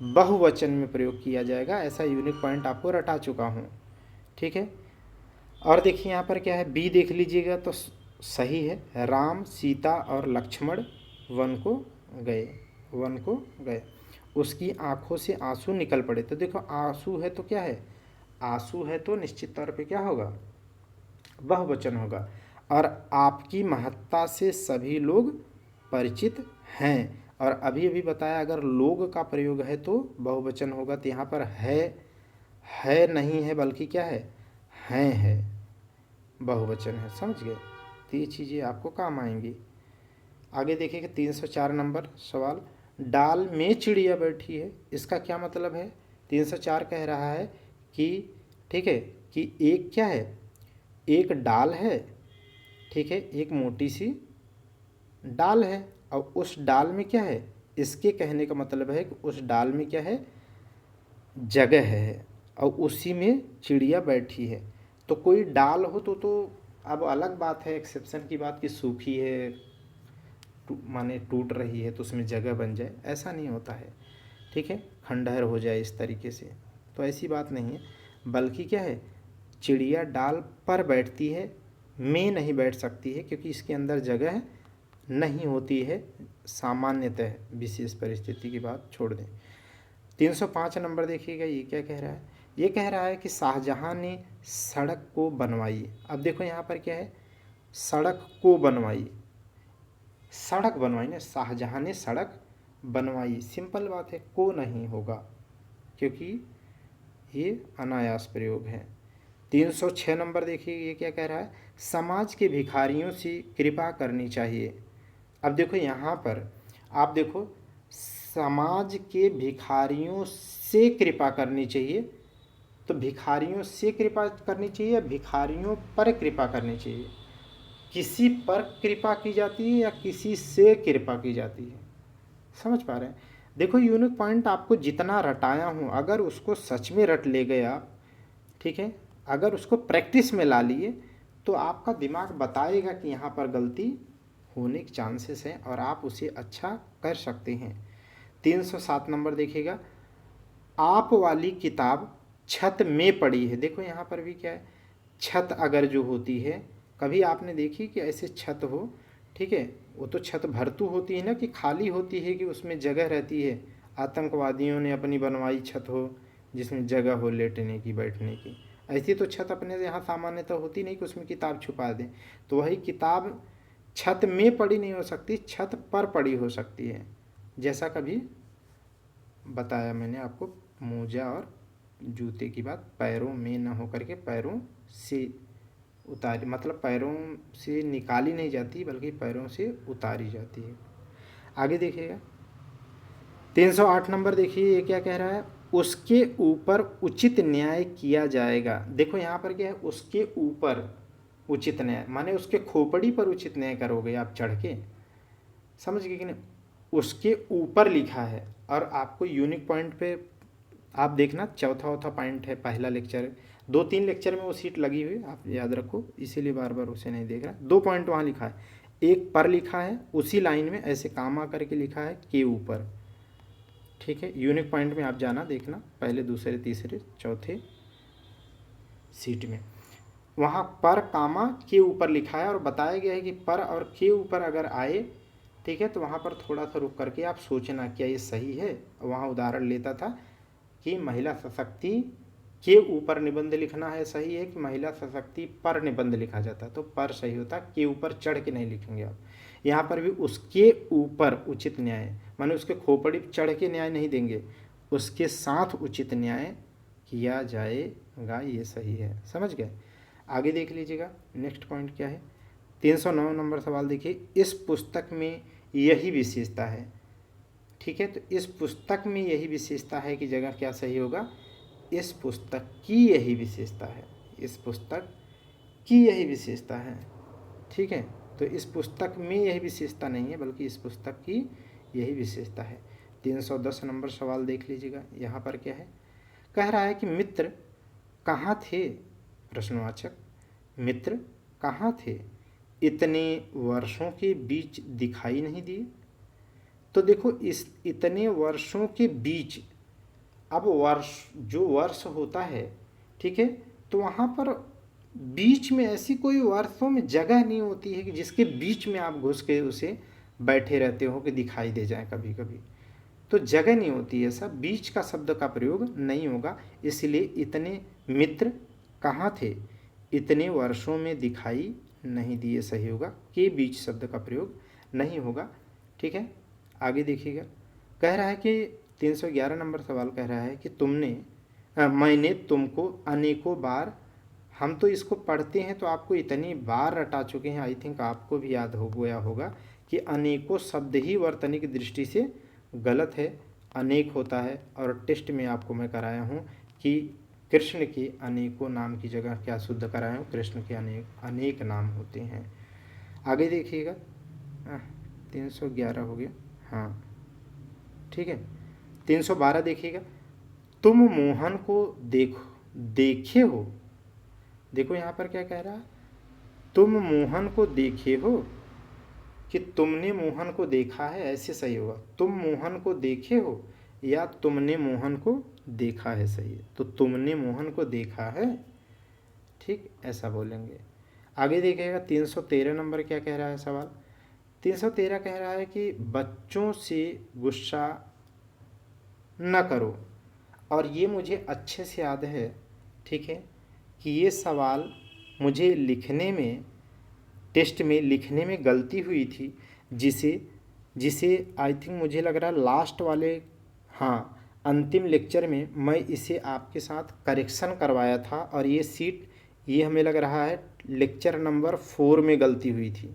बहुवचन में प्रयोग किया जाएगा। ऐसा यूनिक पॉइंट आपको रटा चुका हूँ। ठीक है, और देखिए यहाँ पर क्या है, बी देख लीजिएगा तो सही है। राम, सीता और लक्ष्मण वन को गए, वन को गए। उसकी आंखों से आंसू निकल पड़े। तो देखो आंसू है तो क्या है, आंसू है तो निश्चित तौर पे क्या होगा, बहुवचन होगा। और आपकी महत्ता से सभी लोग परिचित हैं। और अभी अभी बताया अगर लोग का प्रयोग है तो बहुवचन होगा। तो यहाँ पर है नहीं है बल्कि क्या है बहुवचन है। समझ गए, तो ये चीज़ें आपको काम आएंगी। आगे देखिए 304 नंबर सवाल, डाल में चिड़िया बैठी है, इसका क्या मतलब है। 304 कह रहा है कि ठीक है कि एक क्या है, एक डाल है, ठीक है, एक मोटी सी डाल है और उस डाल में क्या है, इसके कहने का मतलब है कि उस डाल में क्या है, जगह है और उसी में चिड़िया बैठी है। तो कोई डाल हो तो अब अलग बात है, एक्सेप्शन की बात कि सूखी है, माने टूट रही है तो उसमें जगह बन जाए, ऐसा नहीं होता है, ठीक है, खंडहर हो जाए इस तरीके से, तो ऐसी बात नहीं है। बल्कि क्या है, चिड़िया डाल पर बैठती है, में नहीं बैठ सकती है क्योंकि इसके अंदर जगह नहीं होती है सामान्यतः, विशेष परिस्थिति की बात छोड़ दें। 305 नंबर देखिएगा, ये क्या कह रहा है, ये कह रहा है कि शाहजहां ने सड़क को बनवाई। अब देखो यहाँ पर क्या है, सड़क को बनवाई, सड़क बनवाई ना, शाहजहां ने सड़क बनवाई, सिंपल बात है, को नहीं होगा क्योंकि ये अनायास प्रयोग है। 306 नंबर देखिए, ये क्या कह रहा है, समाज के भिखारियों से कृपा करनी चाहिए। अब देखो यहाँ पर आप देखो, समाज के भिखारियों से कृपा करनी चाहिए, तो भिखारियों से कृपा करनी चाहिए या भिखारियों पर कृपा करनी चाहिए, किसी पर कृपा की जाती है या किसी से कृपा की जाती है, समझ पा रहे हैं। देखो यूनिक पॉइंट आपको जितना रटाया हूँ, अगर उसको सच में रट ले गए आप, ठीक है, अगर उसको प्रैक्टिस में ला लिए तो आपका दिमाग बताएगा कि यहाँ पर गलती होने के चांसेस हैं और आप उसे अच्छा कर सकते हैं। 307 नंबर देखिएगा, आप वाली किताब छत में पड़ी है। देखो यहाँ पर भी क्या है, छत अगर जो होती है, कभी आपने देखी कि ऐसे छत हो, ठीक है, वो तो छत भरतू होती है ना कि खाली होती है कि उसमें जगह रहती है, आतंकवादियों ने अपनी बनवाई छत हो जिसमें जगह हो लेटने की बैठने की, ऐसी तो छत अपने यहाँ सामान्यतः होती नहीं कि उसमें किताब छुपा दें। तो वही किताब छत में पड़ी नहीं हो सकती, छत पर पड़ी हो सकती है, जैसा कभी बताया मैंने आपको मोजा और जूते की बात, पैरों में न होकर के पैरों से उतारी, मतलब पैरों से निकाली नहीं जाती बल्कि पैरों से उतारी जाती है। आगे देखिएगा 308 नंबर देखिए, ये क्या कह रहा है, उसके ऊपर उचित न्याय किया जाएगा। देखो यहाँ पर क्या है, उसके ऊपर उचित न्याय माने उसके खोपड़ी पर उचित न्याय करोगे आप चढ़ के, समझ गए कि नहीं, उसके ऊपर लिखा है। और आपको यूनिक पॉइंट पे आप देखना, चौथा पॉइंट है, पहला लेक्चर, 2-3 लेक्चर में वो सीट लगी हुई, आप याद रखो, इसीलिए बार बार उसे नहीं देख रहा। 2 पॉइंट वहाँ लिखा है, एक पर लिखा है, उसी लाइन में ऐसे कामा करके लिखा है के ऊपर, ठीक है। यूनिक पॉइंट में आप जाना देखना, पहले दूसरे तीसरे चौथे सीट में वहाँ पर कामा के ऊपर लिखा है और बताया गया है कि पर और के ऊपर अगर आए, ठीक है, तो वहाँ पर थोड़ा सा रुक करके आप सोचना क्या ये सही है। वहाँ उदाहरण लेता था कि महिला सशक्ति के ऊपर निबंध लिखना है, सही है कि महिला सशक्ति पर निबंध लिखा जाता, तो पर सही होता, के ऊपर चढ़ के नहीं लिखेंगे आप। यहाँ पर भी उसके ऊपर उचित न्याय माने उसके खोपड़ी चढ़ के न्याय नहीं देंगे, उसके साथ उचित न्याय किया जाएगा, ये सही है, समझ गए। आगे देख लीजिएगा नेक्स्ट पॉइंट क्या है, 309 नंबर सवाल देखिए, इस पुस्तक में यही विशेषता है, ठीक है, तो इस पुस्तक में यही विशेषता है कि जगह क्या सही होगा, इस पुस्तक की यही विशेषता है, इस पुस्तक की यही विशेषता है, ठीक है, तो इस पुस्तक में यही विशेषता नहीं है बल्कि इस पुस्तक की यही विशेषता है। 310 नंबर सवाल देख लीजिएगा, यहाँ पर क्या है, कह रहा है कि मित्र कहाँ थे, प्रश्नवाचक, मित्र कहाँ थे, इतने वर्षों के बीच दिखाई नहीं दिए। तो देखो इस इतने वर्षों के बीच, अब वर्ष जो वर्ष होता है, ठीक है, तो वहाँ पर बीच में ऐसी कोई वर्षों में जगह नहीं होती है कि जिसके बीच में आप घुस के उसे बैठे रहते हो कि दिखाई दे जाए कभी कभी, तो जगह नहीं होती है, ऐसा बीच का शब्द का प्रयोग नहीं होगा। इसलिए इतने मित्र कहाँ थे, इतने वर्षों में दिखाई नहीं दिए, सही होगा कि बीच शब्द का प्रयोग नहीं होगा। ठीक है, आगे देखिएगा। कह रहा है कि 311 नंबर सवाल कह रहा है कि मैंने तुमको अनेकों बार, हम तो इसको पढ़ते हैं तो आपको इतनी बार रटा चुके हैं, आई थिंक आपको भी याद हो गया होगा कि अनेकों शब्द ही वर्तनी दृष्टि से गलत है, अनेक होता है। और टेस्ट में आपको मैं कराया हूँ कि कृष्ण के अनेकों नाम की जगह क्या शुद्ध कराया हूँ, कृष्ण के अनेक नाम होते हैं। आगे देखिएगा, 311 हो गया, हाँ ठीक है। 312 देखिएगा, तुम मोहन को देखे हो। देखो यहाँ पर क्या कह रहा है, तुम मोहन को देखे हो कि तुमने मोहन को देखा है, ऐसे सही होगा। तुम मोहन को देखे हो या तुमने मोहन को देखा है, सही है। तो तुमने मोहन को देखा है, ठीक, ऐसा बोलेंगे। आगे देखिएगा 313 नंबर क्या कह रहा है सवाल। 313 कह रहा है कि बच्चों से गुस्सा न करो। और ये मुझे अच्छे से याद है, ठीक है, कि ये सवाल मुझे लिखने में, टेस्ट में लिखने में गलती हुई थी, जिसे आई थिंक मुझे लग रहा है लास्ट वाले, हाँ अंतिम लेक्चर में मैं इसे आपके साथ करेक्शन करवाया था। और ये सीट, ये हमें लग रहा है लेक्चर नंबर 4 में गलती हुई थी,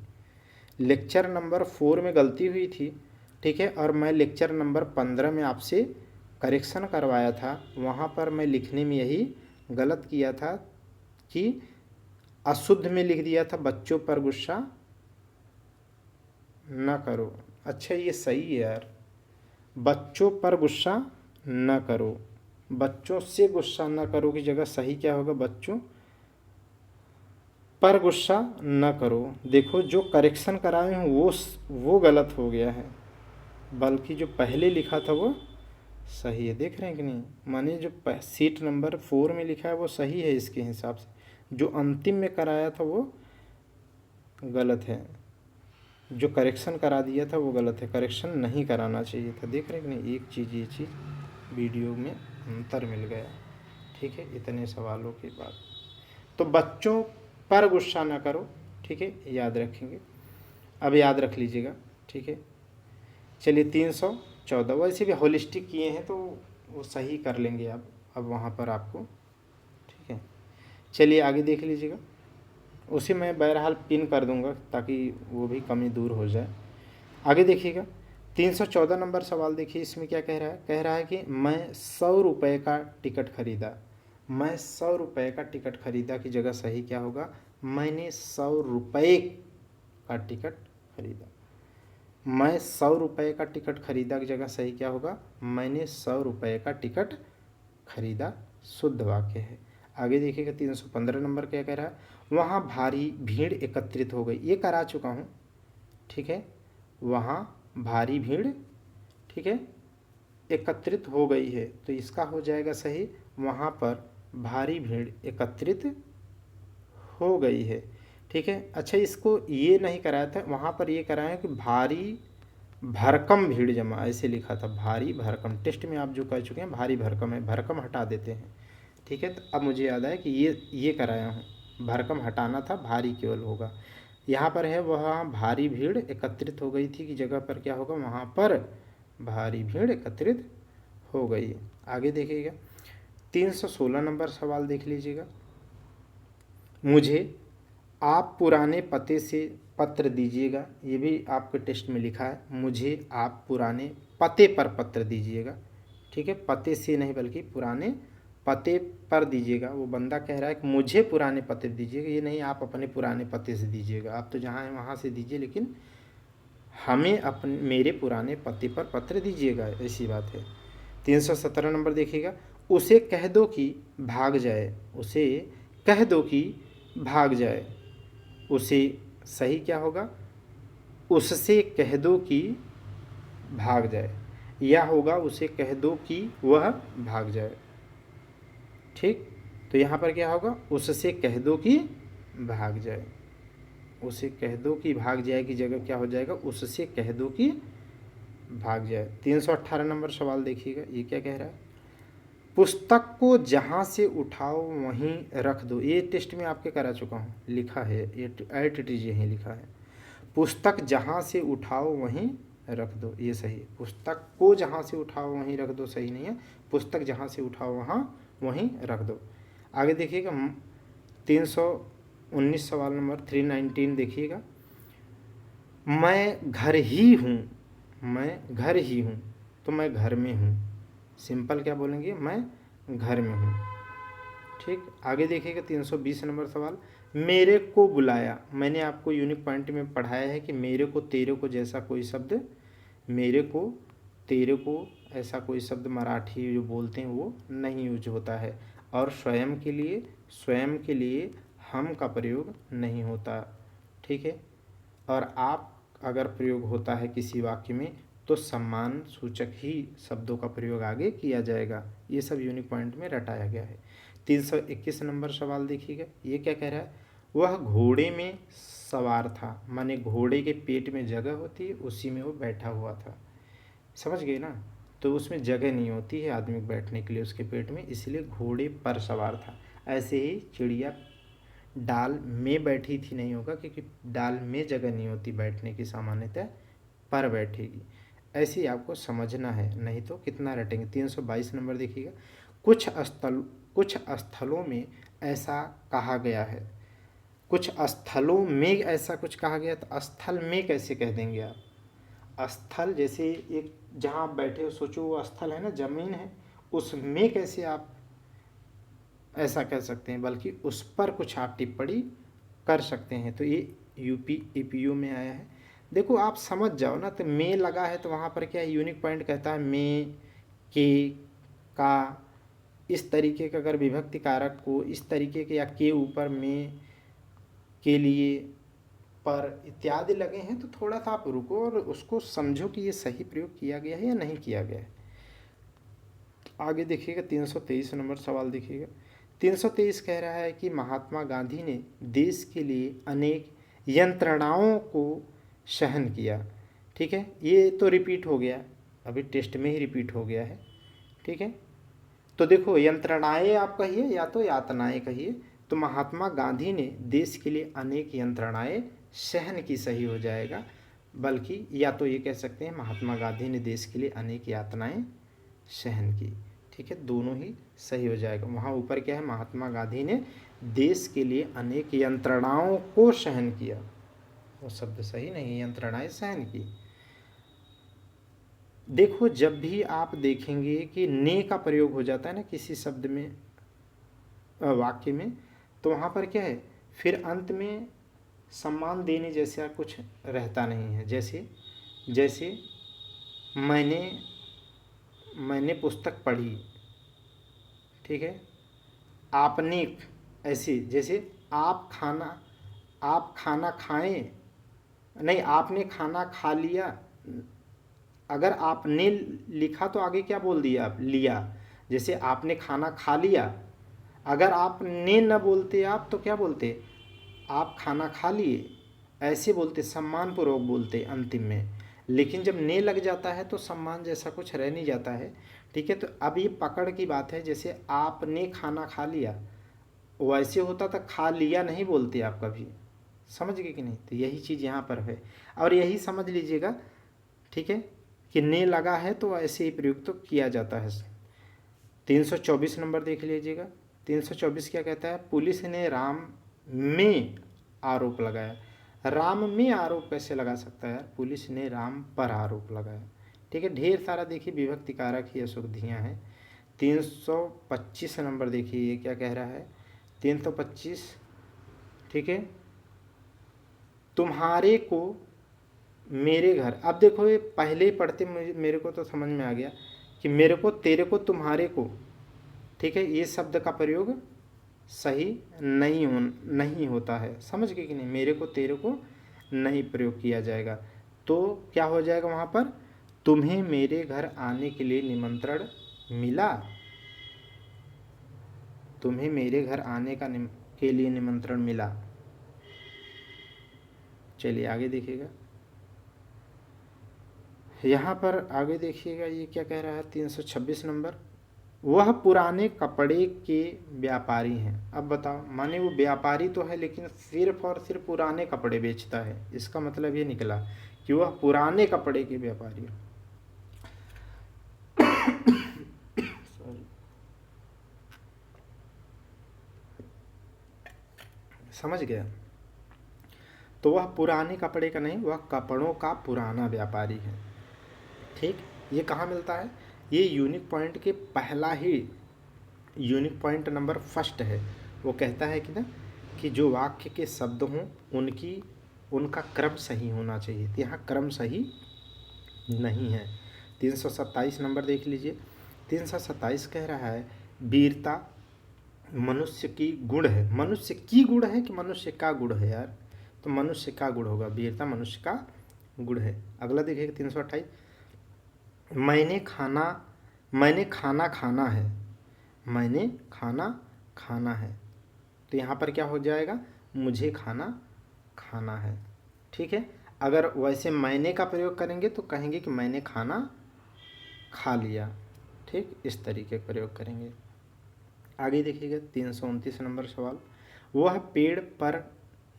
लेक्चर नंबर 4 में गलती हुई थी, ठीक है। और मैं लेक्चर नंबर 15 में आपसे करेक्शन करवाया था, वहाँ पर मैं लिखने में यही गलत किया था कि अशुद्ध में लिख दिया था बच्चों पर गुस्सा न करो। अच्छा ये सही है यार, बच्चों पर गुस्सा न करो, बच्चों से गुस्सा न करो की जगह सही क्या होगा, बच्चों पर गुस्सा न करो। देखो जो करेक्शन कराए हैं वो गलत हो गया है, बल्कि जो पहले लिखा था वो सही है। देख रहे हैं कि नहीं, माने जो सीट नंबर 4 में लिखा है वो सही है इसके हिसाब से, जो अंतिम में कराया था वो गलत है, जो करेक्शन करा दिया था वो गलत है, करेक्शन नहीं कराना चाहिए था। देख रहे हैं कि नहीं, एक चीज़ ये चीज़ वीडियो में अंतर मिल गया, ठीक है, इतने सवालों के बाद। तो बच्चों पर गुस्सा ना करो, ठीक है, याद रखेंगे, अब याद रख लीजिएगा, ठीक है। चलिए 314, वैसे भी होलिस्टिक किए हैं तो वो सही कर लेंगे आप, अब वहाँ पर आपको, ठीक है। चलिए आगे देख लीजिएगा, उसे मैं बहरहाल पिन कर दूंगा ताकि वो भी कमी दूर हो जाए। आगे देखिएगा 314 नंबर सवाल देखिए, इसमें क्या कह रहा है, कह रहा है कि मैं 100 रुपये का टिकट खरीदा। मैं 100 रुपये का टिकट खरीदा की जगह सही क्या होगा, मैंने 100 रुपये का टिकट खरीदा। मैं 100 रुपये का टिकट खरीदा की जगह सही क्या होगा, मैंने 100 रुपये का टिकट खरीदा, शुद्ध वाक्य है। आगे देखिएगा 315 नंबर क्या कह रहा है, वहाँ भारी भीड़ एकत्रित हो गई। ये करा चुका हूँ, ठीक है, वहाँ भारी भीड़, ठीक है, एकत्रित हो गई है, तो इसका हो जाएगा सही, वहाँ पर भारी भीड़ एकत्रित हो गई है, ठीक है। अच्छा इसको ये नहीं कराया था, वहाँ पर ये कराया कि भारी भरकम भीड़ जमा, ऐसे लिखा था, भारी भरकम। टेस्ट में आप जो कह चुके हैं भारी भरकम है, भरकम हटा देते हैं, ठीक है। तो अब मुझे याद आया कि ये कराया हूँ, भरकम हटाना था, भारी केवल होगा। यहाँ पर है वहाँ भारी भीड़ एकत्रित हो गई थी की जगह पर क्या होगा, वहाँ पर भारी भीड़ एकत्रित हो गई। आगे देखिएगा 316 नंबर सवाल देख लीजिएगा, मुझे आप पुराने पते से पत्र दीजिएगा। ये भी आपके टेस्ट में लिखा है, मुझे आप पुराने पते पर पत्र दीजिएगा, ठीक है, पते से नहीं बल्कि पुराने पते पर दीजिएगा। वो बंदा कह रहा है कि मुझे पुराने पते दीजिएगा, ये नहीं आप अपने पुराने पते से दीजिएगा, आप तो जहाँ हैं वहाँ से दीजिए, लेकिन हमें अपने मेरे पुराने पते पर पत्र दीजिएगा, ऐसी बात है। 317 नंबर देखिएगा, उसे कह दो कि भाग जाए। उसे कह दो कि भाग जाए, उसे सही क्या होगा, उससे कह दो कि भाग जाए, या होगा उसे कह दो कि वह भाग जाए, ठीक। तो यहाँ पर क्या होगा, उससे कह दो कि भाग जाए, उसे कह दो कि भाग जाए की जगह क्या हो जाएगा, उससे कह दो कि भाग जाए। 318 नंबर सवाल देखिएगा, ये क्या कह रहा है। पुस्तक को जहाँ से उठाओ वहीं रख दो। ये टेस्ट में आपके करा चुका हूँ, लिखा है ये IITT यहीं लिखा है। पुस्तक जहाँ से उठाओ वहीं रख दो, ये सही है। पुस्तक को जहाँ से उठाओ वहीं रख दो सही नहीं है, पुस्तक जहाँ से उठाओ वहाँ वहीं रख दो। आगे देखिएगा 319 सवाल नंबर 319 देखिएगा। मैं घर ही हूँ, मैं घर ही हूँ, तो मैं घर में हूँ। सिंपल क्या बोलेंगे, मैं घर में हूँ। ठीक, आगे देखिएगा 320 नंबर सवाल। मेरे को बुलाया। मैंने आपको यूनिक पॉइंट में पढ़ाया है कि मेरे को तेरे को जैसा कोई शब्द, मेरे को तेरे को ऐसा कोई शब्द मराठी जो बोलते हैं वो नहीं यूज होता है, और स्वयं के लिए हम का प्रयोग नहीं होता। ठीक है, और आप अगर प्रयोग होता है किसी वाक्य में तो सम्मान सूचक ही शब्दों का प्रयोग आगे किया जाएगा। ये सब यूनिक पॉइंट में रटाया गया है। 321 नंबर सवाल देखिएगा, ये क्या कह रहा है। वह घोड़े में सवार था, माने घोड़े के पेट में जगह होती है, उसी में वो बैठा हुआ था। समझ गए ना, तो उसमें जगह नहीं होती है आदमी को बैठने के लिए उसके पेट में, इसलिए घोड़े पर सवार था। ऐसे ही चिड़िया डाल में बैठी थी नहीं होगा, क्योंकि डाल में जगह नहीं होती बैठने की, सामान्यतः पर बैठेगी। ऐसे ही आपको समझना है, नहीं तो कितना रटेंगे। 322 नंबर देखिएगा। कुछ स्थलों में ऐसा कहा गया है। कुछ स्थलों में ऐसा कुछ कहा गया, तो स्थल में कैसे कह देंगे आप। स्थल जैसे एक जहाँ आप बैठे हो, सोचो वो स्थल है ना, जमीन है, उसमें कैसे आप ऐसा कह सकते हैं, बल्कि उस पर कुछ आप टिप्पणी कर सकते हैं। तो ये यूपी APU में आया है। देखो आप समझ जाओ ना, तो में लगा है तो वहाँ पर क्या है, यूनिक पॉइंट कहता है में, के, का, इस तरीके का अगर विभक्ति कारक को इस तरीके के या के ऊपर में, के लिए, पर इत्यादि लगे हैं तो थोड़ा सा आप रुको और उसको समझो कि ये सही प्रयोग किया गया है या नहीं किया गया है। आगे देखिएगा 323 नंबर सवाल देखिएगा। 323 कह रहा है कि महात्मा गांधी ने देश के लिए अनेक यंत्रणाओं को सहन किया। ठीक है, ये तो रिपीट हो गया, अभी टेस्ट में ही रिपीट हो गया है। ठीक है, तो देखो यंत्रणाएं आप कहिए या तो यातनाएं कहिए, तो महात्मा गांधी ने देश के लिए अनेक यंत्रणाएं सहन की सही हो जाएगा, बल्कि या तो ये कह सकते हैं महात्मा गांधी ने देश के लिए अनेक यातनाएं सहन की। ठीक है, दोनों ही सही हो जाएगा। वहाँ ऊपर क्या है, महात्मा गांधी ने देश के लिए अनेक यंत्रणाओं को सहन किया, वो शब्द सही नहीं, यंत्रणाएं सहन की। देखो जब भी आप देखेंगे कि ने का प्रयोग हो जाता है ना किसी शब्द में, वाक्य में, तो वहाँ पर क्या है, फिर अंत में सम्मान देने जैसा कुछ रहता नहीं है। जैसे जैसे मैंने पुस्तक पढ़ी। ठीक है, आपने, ऐसे जैसे आप खाना खाएं, नहीं आपने खाना खा लिया। अगर आपने लिखा तो आगे क्या बोल दिया आप, लिया। जैसे आपने खाना खा लिया, अगर आपने न बोलते आप तो क्या बोलते, आप खाना खा लिए, ऐसे बोलते, सम्मानपूर्वक बोलते अंतिम में। लेकिन जब ने लग जाता है तो सम्मान जैसा कुछ रह नहीं जाता है। ठीक है, तो अब ये पकड़ की बात है। जैसे आपने खाना खा लिया, वैसे होता था खा लिया नहीं बोलते आप कभी, समझ गए कि नहीं। तो यही चीज़ यहाँ पर है, और यही समझ लीजिएगा। ठीक है, कि ने लगा है तो ऐसे ही प्रयोग तो किया जाता है। 324 नंबर देख लीजिएगा। 324 क्या कहता है, पुलिस ने राम में आरोप लगाया। राम में आरोप कैसे लगा सकता है, पुलिस ने राम पर आरोप लगाया। ठीक है, ढेर सारा देखिए विभक्ति कारक ही अशुद्धियाँ हैं। 325 नंबर देखिए, ये क्या कह रहा है, 325। ठीक है, तुम्हारे को मेरे घर। अब देखो ये पहले ही पढ़ते मेरे को तो समझ में आ गया कि मेरे को, तेरे को, तुम्हारे को। ठीक है, ये शब्द का प्रयोग सही नहीं होता है, समझ गए कि नहीं। मेरे को तेरे को नहीं प्रयोग किया जाएगा, तो क्या हो जाएगा वहाँ पर, तुम्हें मेरे घर आने के लिए निमंत्रण मिला। तुम्हें मेरे घर आने के लिए निमंत्रण मिला। चलिए आगे देखिएगा। यहाँ पर आगे देखिएगा, ये क्या कह रहा है 326 नंबर, वह पुराने कपड़े के व्यापारी हैं। अब बताओ, माने वो व्यापारी तो है लेकिन सिर्फ और सिर्फ पुराने कपड़े बेचता है, इसका मतलब ये निकला कि वह पुराने कपड़े के व्यापारी है। सॉरी, समझ गया। तो वह पुराने कपड़े का नहीं, वह कपड़ों का पुराना व्यापारी है। ठीक, ये कहाँ मिलता है? ये यूनिक पॉइंट के पहला ही यूनिक पॉइंट नंबर फर्स्ट है। वो कहता है कि ना कि जो वाक्य के शब्द हों उनका क्रम सही होना चाहिए, तो यहाँ क्रम सही नहीं है। 327 नंबर देख लीजिए। 327 कह रहा है वीरता मनुष्य की गुण है। मनुष्य की गुण है कि मनुष्य का गुण है यार? तो मनुष्य का गुण होगा, वीरता मनुष्य का गुण है। अगला देखिएगा 328, मैंने खाना खाना है, मैंने खाना खाना है। तो यहाँ पर क्या हो जाएगा? मुझे खाना खाना है। ठीक है, अगर वैसे मैंने का प्रयोग करेंगे तो कहेंगे कि मैंने खाना खा लिया। ठीक, इस तरीके का प्रयोग करेंगे। आगे देखिएगा 329 नंबर सवाल, वह पेड़ पर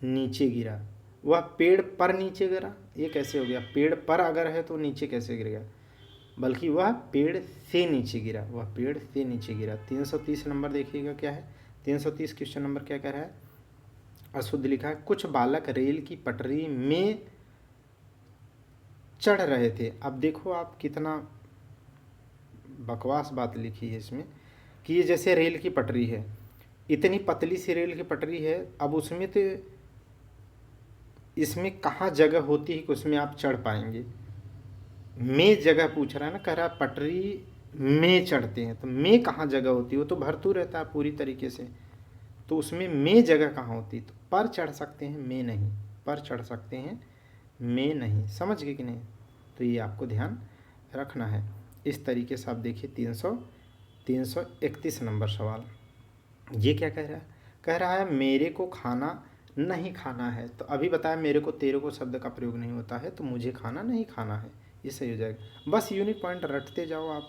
नीचे गिरा। वह पेड़ पर नीचे गिरा, ये कैसे हो गया? पेड़ पर अगर है तो नीचे कैसे गिर गया? बल्कि वह पेड़ से नीचे गिरा, वह पेड़ से नीचे गिरा। 330 नंबर देखिएगा क्या है। 330 क्वेश्चन नंबर क्या कह रहा है? अशुद्ध लिखा है, कुछ बालक रेल की पटरी में चढ़ रहे थे। अब देखो आप कितना बकवास बात लिखी है इसमें कि ये जैसे रेल की पटरी है, इतनी पतली सी रेल की पटरी है, अब उसमें तो इसमें कहाँ जगह होती है कि उसमें आप चढ़ पाएंगे? में जगह पूछ रहा है ना, कह रहा है पटरी में चढ़ते हैं, तो में कहाँ जगह होती है? वो तो भरतू रहता है पूरी तरीके से, तो उसमें में जगह कहाँ होती? तो पर चढ़ सकते हैं, में नहीं। पर चढ़ सकते हैं, में नहीं। समझ गए कि नहीं? तो ये आपको ध्यान रखना है। इस तरीके से आप देखिए 331 नंबर सवाल, ये क्या कह रहा है? कह रहा है मेरे को खाना नहीं खाना है। तो अभी बताया मेरे को तेरे को शब्द का प्रयोग नहीं होता है, तो मुझे खाना नहीं खाना है, ये सही हो जाएगा। बस यूनिक पॉइंट रटते जाओ, आप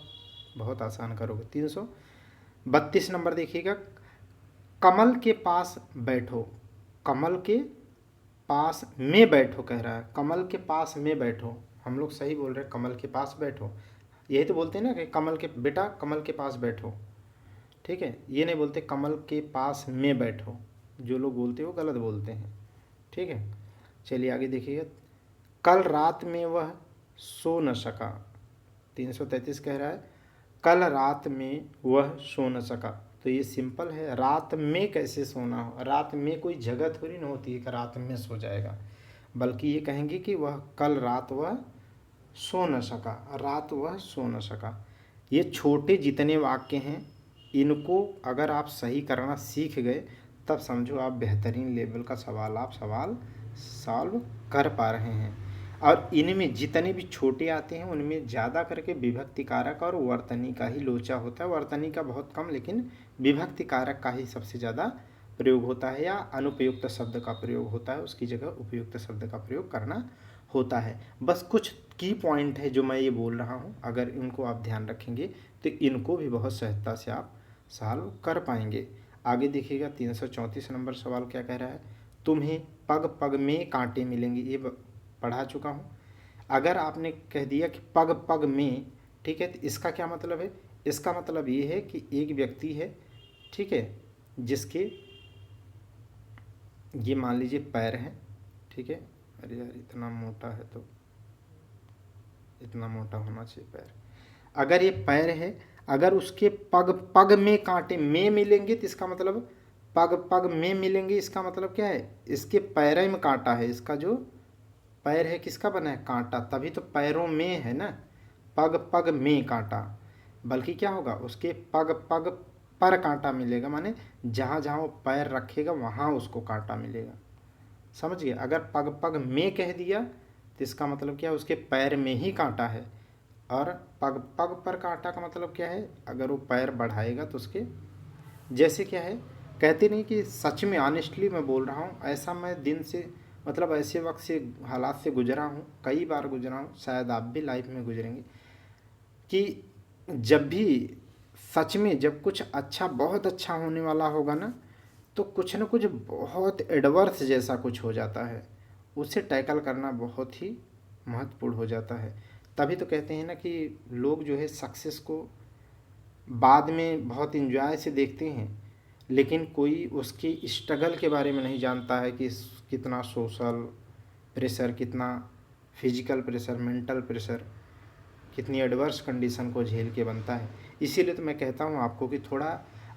बहुत आसान करोगे। 332 नंबर देखिएगा, कमल के पास बैठो। कमल के पास में बैठो कह रहा है, कमल के पास में बैठो। हम लोग सही बोल रहे हैं, कमल के पास बैठो। यही तो बोलते हैं ना कि कमल के बेटा कमल के पास बैठो। ठीक है, ये नहीं बोलते कमल के पास में बैठो, जो लोग बोलते हैं वो गलत बोलते हैं। ठीक है, चलिए आगे देखिएगा, कल रात में वह सो न सका। 333 कह रहा है कल रात में वह सो न सका। तो ये सिंपल है, रात में कैसे सोना हो? रात में कोई जगह थोड़ी ना होती है कि रात में सो जाएगा, बल्कि ये कहेंगे कि वह कल रात वह सो न सका, रात वह सो न सका। ये छोटे जितने वाक्य हैं, इनको अगर आप सही करना सीख गए तब समझो आप बेहतरीन लेवल का सवाल सॉल्व कर पा रहे हैं। और इनमें जितने भी छोटे आते हैं उनमें ज़्यादा करके विभक्ति कारक और वर्तनी का ही लोचा होता है। वर्तनी का बहुत कम, लेकिन विभक्ति कारक का ही सबसे ज़्यादा प्रयोग होता है, या अनुपयुक्त शब्द का प्रयोग होता है, उसकी जगह उपयुक्त शब्द का प्रयोग करना होता है। बस कुछ की पॉइंट है जो मैं ये बोल रहा हूँ, अगर इनको आप ध्यान रखेंगे तो इनको भी बहुत सहजता से आप सॉल्व कर पाएंगे। आगे देखिएगा 334 नंबर सवाल क्या कह रहा है, तुम्हें पग पग में कांटे मिलेंगे। ये पढ़ा चुका हूँ। अगर आपने कह दिया कि पग पग में, ठीक है, तो इसका क्या मतलब है? इसका मतलब ये है कि एक व्यक्ति है, ठीक है, जिसके ये मान लीजिए पैर हैं, ठीक है। अरे यार इतना मोटा है तो इतना मोटा होना चाहिए पैर। अगर ये पैर है, अगर उसके पग पग में कांटे में मिलेंगे तो इसका मतलब पग पग में मिलेंगे, इसका मतलब क्या है? इसके पैर में कांटा है, इसका जो पैर है किसका बना है? कांटा, तभी तो पैरों में है ना, पग पग में कांटा। बल्कि क्या होगा, उसके पग पग पर कांटा मिलेगा, माने जहाँ जहाँ वो पैर रखेगा वहाँ उसको कांटा मिलेगा। समझ गए? अगर पग पग में कह दिया तो इसका मतलब क्या है? उसके पैर में ही कांटा है। और पग पग पर कांटा का मतलब क्या है? अगर वो पैर बढ़ाएगा तो उसके जैसे क्या है, कहते नहीं कि सच में ऑनेस्टली मैं बोल रहा हूँ, ऐसा मैं दिन से मतलब ऐसे वक्त से हालात से गुजरा हूँ, कई बार गुजरा हूँ, शायद आप भी लाइफ में गुजरेंगे, कि जब भी सच में जब कुछ अच्छा बहुत अच्छा होने वाला होगा ना, तो कुछ न कुछ बहुत एडवर्स जैसा कुछ हो जाता है। उसे टैकल करना बहुत ही महत्वपूर्ण हो जाता है। तभी तो कहते हैं ना कि लोग जो है सक्सेस को बाद में बहुत इंजॉय से देखते हैं, लेकिन कोई उसकी स्ट्रगल के बारे में नहीं जानता है कि कितना सोशल प्रेशर, कितना फिजिकल प्रेशर, मेंटल प्रेशर, कितनी एडवर्स कंडीशन को झेल के बनता है। इसीलिए तो मैं कहता हूँ आपको कि थोड़ा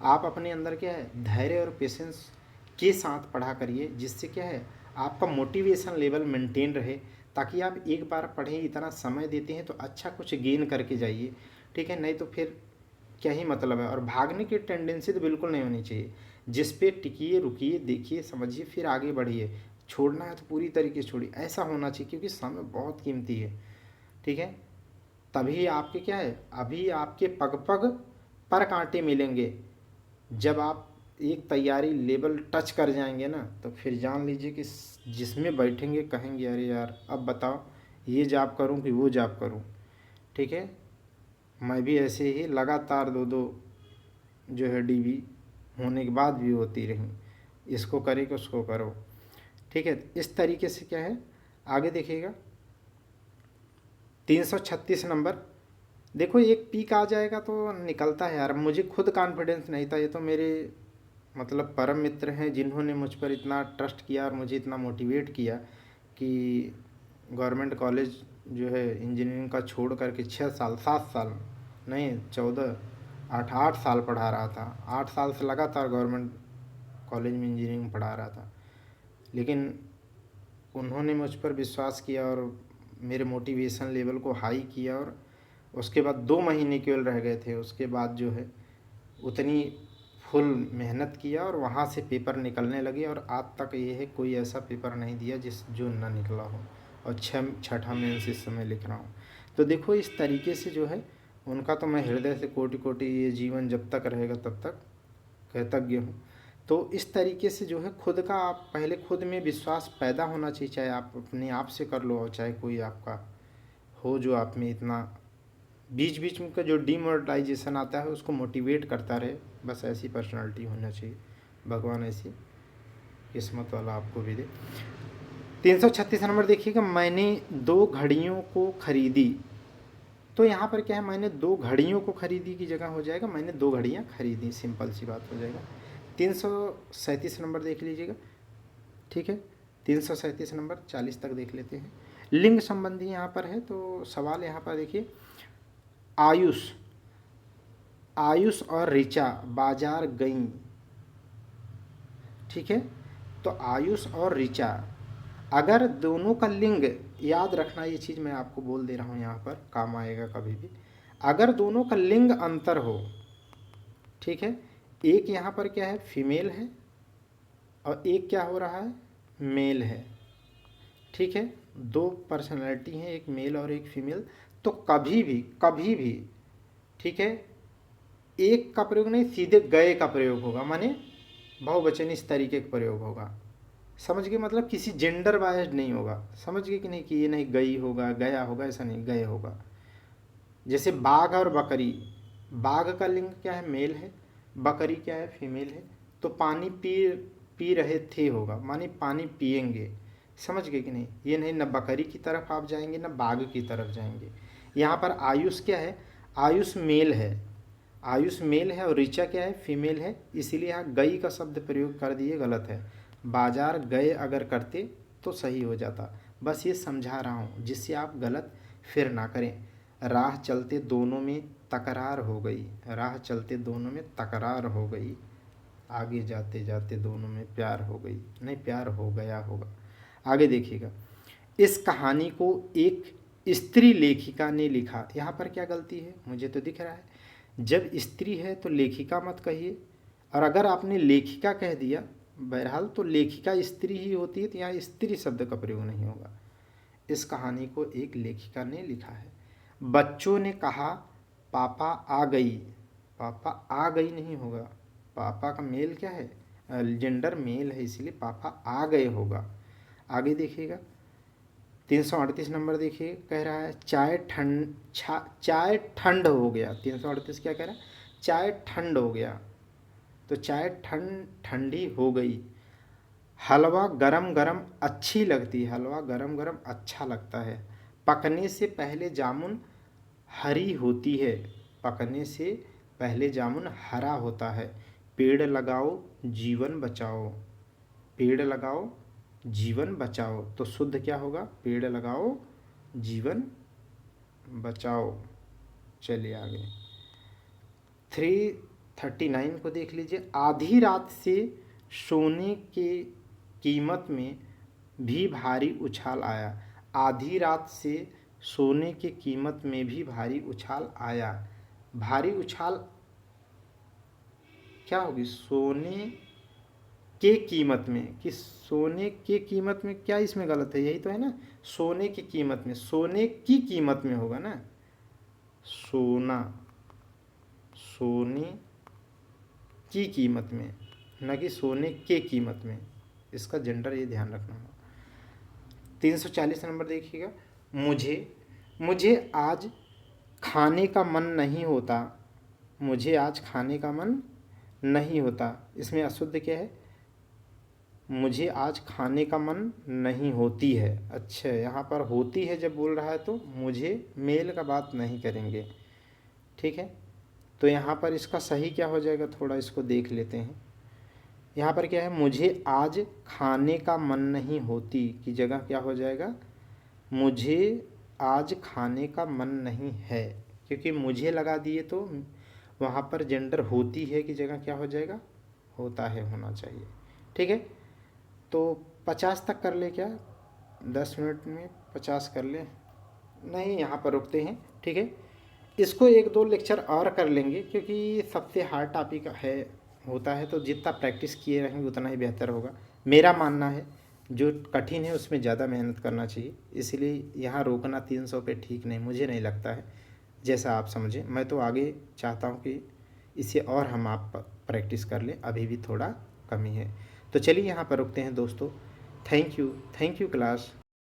आप अपने अंदर क्या है धैर्य और पेशेंस के साथ पढ़ा करिए, जिससे क्या है आपका मोटिवेशन लेवल मेंटेन रहे, ताकि आप एक बार पढ़ें, इतना समय देते हैं तो अच्छा कुछ गेन करके जाइए, ठीक है। नहीं तो फिर क्या ही मतलब है। और भागने की टेंडेंसी तो बिल्कुल नहीं होनी चाहिए। जिस पे टिकिए, रुकिए, देखिए, समझिए, फिर आगे बढ़िए। छोड़ना है तो पूरी तरीके से छोड़िए, ऐसा होना चाहिए, क्योंकि समय बहुत कीमती है, ठीक है। तभी आपके क्या है, अभी आपके पग पग पर कांटे मिलेंगे। जब आप एक तैयारी लेवल टच कर जाएंगे ना, तो फिर जान लीजिए कि जिसमें बैठेंगे कहेंगे अरे यार अब बताओ ये जॉब करूं कि वो जॉब करूं, ठीक है। मैं भी ऐसे ही लगातार दो दो जो है डीवी होने के बाद भी होती रही, इसको करे कि उसको करो, ठीक है। इस तरीके से क्या है आगे देखिएगा। 336 नंबर, देखो एक पीक आ जाएगा तो निकलता है यार। मुझे खुद कॉन्फिडेंस नहीं था, ये तो मेरे मतलब परम मित्र हैं जिन्होंने मुझ पर इतना ट्रस्ट किया और मुझे इतना मोटिवेट किया कि गवर्नमेंट कॉलेज जो है इंजीनियरिंग का छोड़ करके 6 साल 7 साल नहीं 14 8 8 साल पढ़ा रहा था। 8 साल से लगातार गवर्नमेंट कॉलेज में इंजीनियरिंग पढ़ा रहा था, लेकिन उन्होंने मुझ पर विश्वास किया और मेरे मोटिवेशन लेवल को हाई किया। और उसके बाद 2 महीने केवल रह गए थे, उसके बाद जो है उतनी फुल मेहनत किया और वहाँ से पेपर निकलने लगे। और आज तक ये है कोई ऐसा पेपर नहीं दिया जो ना निकला हो, और छठा मेंस इस समय लिख रहा हूँ। तो देखो इस तरीके से जो है उनका तो मैं हृदय से कोटि कोटि, ये जीवन जब तक रहेगा तब तक कृतज्ञ हूँ। तो इस तरीके से जो है खुद का आप पहले खुद में विश्वास पैदा होना चाहिए, चाहे आप अपने आप से कर लो और चाहे कोई आपका हो जो आप में इतना बीच बीच में का जो डिमोरलाइजेशन आता है उसको मोटिवेट करता रहे। बस ऐसी पर्सनालिटी होना चाहिए। भगवान ऐसी किस्मत वाला आपको भी दे। 336 नंबर देखिएगा, मैंने 2 घड़ियों को खरीदी। तो यहाँ पर क्या है, मैंने 2 घड़ियों को खरीदी की जगह हो जाएगा मैंने 2 घड़ियाँ खरीदी, सिंपल सी बात हो जाएगा। 337 नंबर देख लीजिएगा, ठीक है। 337 नंबर 40 तक देख लेते हैं। लिंग संबंधी यहाँ पर है, तो सवाल यहाँ पर देखिए, आयुष आयुष और ऋचा बाजार गईं, ठीक है। तो आयुष और ऋचा, अगर दोनों का लिंग, याद रखना ये चीज़ मैं आपको बोल दे रहा हूँ, यहाँ पर काम आएगा कभी भी। अगर दोनों का लिंग अंतर हो, ठीक है, एक यहाँ पर क्या है फीमेल है और एक क्या हो रहा है मेल है, ठीक है। 2 पर्सनैलिटी हैं, एक मेल और एक फीमेल। तो कभी भी ठीक है एक का प्रयोग नहीं, सीधे गए का प्रयोग होगा, माने बहुवचन इस तरीके का प्रयोग होगा। समझ गए, मतलब किसी जेंडर बायस्ड नहीं होगा। समझ गए कि नहीं, कि ये नहीं गई होगा गया होगा, ऐसा नहीं, गए होगा। जैसे बाघ और बकरी, बाघ का लिंग क्या है मेल है, बकरी क्या है फीमेल है। तो पानी पी पी रहे थे होगा, माने पानी पिएंगे। समझ गए कि नहीं, ये नहीं न बकरी की तरफ आप जाएंगे न बाघ की तरफ जाएंगे। यहाँ पर आयुष क्या है, आयुष मेल है, आयुष मेल है, और ऋचा क्या है फीमेल है, इसीलिए यहाँ गई का शब्द प्रयोग कर दिए, गलत है। बाजार गए अगर करते तो सही हो जाता। बस ये समझा रहा हूँ जिससे आप गलत फिर ना करें। राह चलते दोनों में तकरार हो गई, राह चलते दोनों में तकरार हो गई, आगे जाते जाते दोनों में प्यार हो गई, नहीं प्यार हो गया होगा। आगे देखिएगा, इस कहानी को एक स्त्री लेखिका ने लिखा। यहाँ पर क्या गलती है मुझे तो दिख रहा है, जब स्त्री है तो लेखिका मत कहिए, और अगर आपने लेखिका कह दिया बहरहाल तो लेखिका स्त्री ही होती है, तो यहाँ स्त्री शब्द का प्रयोग नहीं होगा। इस कहानी को एक लेखिका ने लिखा है। बच्चों ने कहा पापा आ गई, पापा आ गई नहीं होगा, पापा का मेल क्या है जेंडर मेल है, इसलिए पापा आ गए होगा। आगे देखिएगा 338 नंबर देखिए, कह रहा है चाय ठंड हो गया। 338 क्या कह रहा है? चाय ठंड हो गया। तो चाय ठंडी हो गई। हलवा गरम गरम अच्छी लगती है, हलवा गरम गरम अच्छा लगता है। पकने से पहले जामुन हरी होती है, पकने से पहले जामुन हरा होता है। पेड़ लगाओ जीवन बचाओ, पेड़ लगाओ जीवन बचाओ। तो शुद्ध क्या होगा? पेड़ लगाओ जीवन बचाओ। चलिए आगे 339 को देख लीजिए। आधी रात से सोने के कीमत में भी भारी उछाल आया। आधी रात से सोने की कीमत में भी भारी उछाल आया। भारी उछाल क्या होगी? सोने के कीमत में, कि सोने के कीमत में, क्या इसमें गलत है? यही तो है ना, सोने की कीमत में, सोने की कीमत में होगा ना, सोना सोने की कीमत में, न कि सोने के कीमत में। इसका जेंडर ये ध्यान रखना होगा। 340 नंबर देखिएगा। मुझे आज खाने का मन नहीं होता, मुझे आज खाने का मन नहीं होता। इसमें अशुद्ध क्या है? मुझे आज खाने का मन नहीं होती है। अच्छा, यहाँ पर होती है जब बोल रहा है तो मुझे मेल का बात नहीं करेंगे, ठीक है। तो यहाँ पर इसका सही क्या हो जाएगा, थोड़ा इसको देख लेते हैं। यहाँ पर क्या है? मुझे आज खाने का मन नहीं होती की जगह क्या हो जाएगा? मुझे आज खाने का मन नहीं है, क्योंकि मुझे लगा दिए तो वहाँ पर जेंडर होती है की जगह क्या हो जाएगा? होता है होना चाहिए, ठीक है। तो 50 तक कर ले क्या? 10 मिनट में 50 कर ले? नहीं, यहाँ पर रुकते हैं, ठीक है। इसको 1-2 लेक्चर और कर लेंगे, क्योंकि सबसे हार्ड टॉपिक है होता है, तो जितना प्रैक्टिस किए रहेंगे उतना ही बेहतर होगा, मेरा मानना है। जो कठिन है उसमें ज़्यादा मेहनत करना चाहिए, इसलिए यहाँ रोकना 300 पे ठीक नहीं, मुझे नहीं लगता है। जैसा आप समझें, मैं तो आगे चाहता हूँ कि इसे और हम आप प्रैक्टिस कर लें, अभी भी थोड़ा कमी है। तो चलिए यहाँ पर रुकते हैं दोस्तों। Thank you class.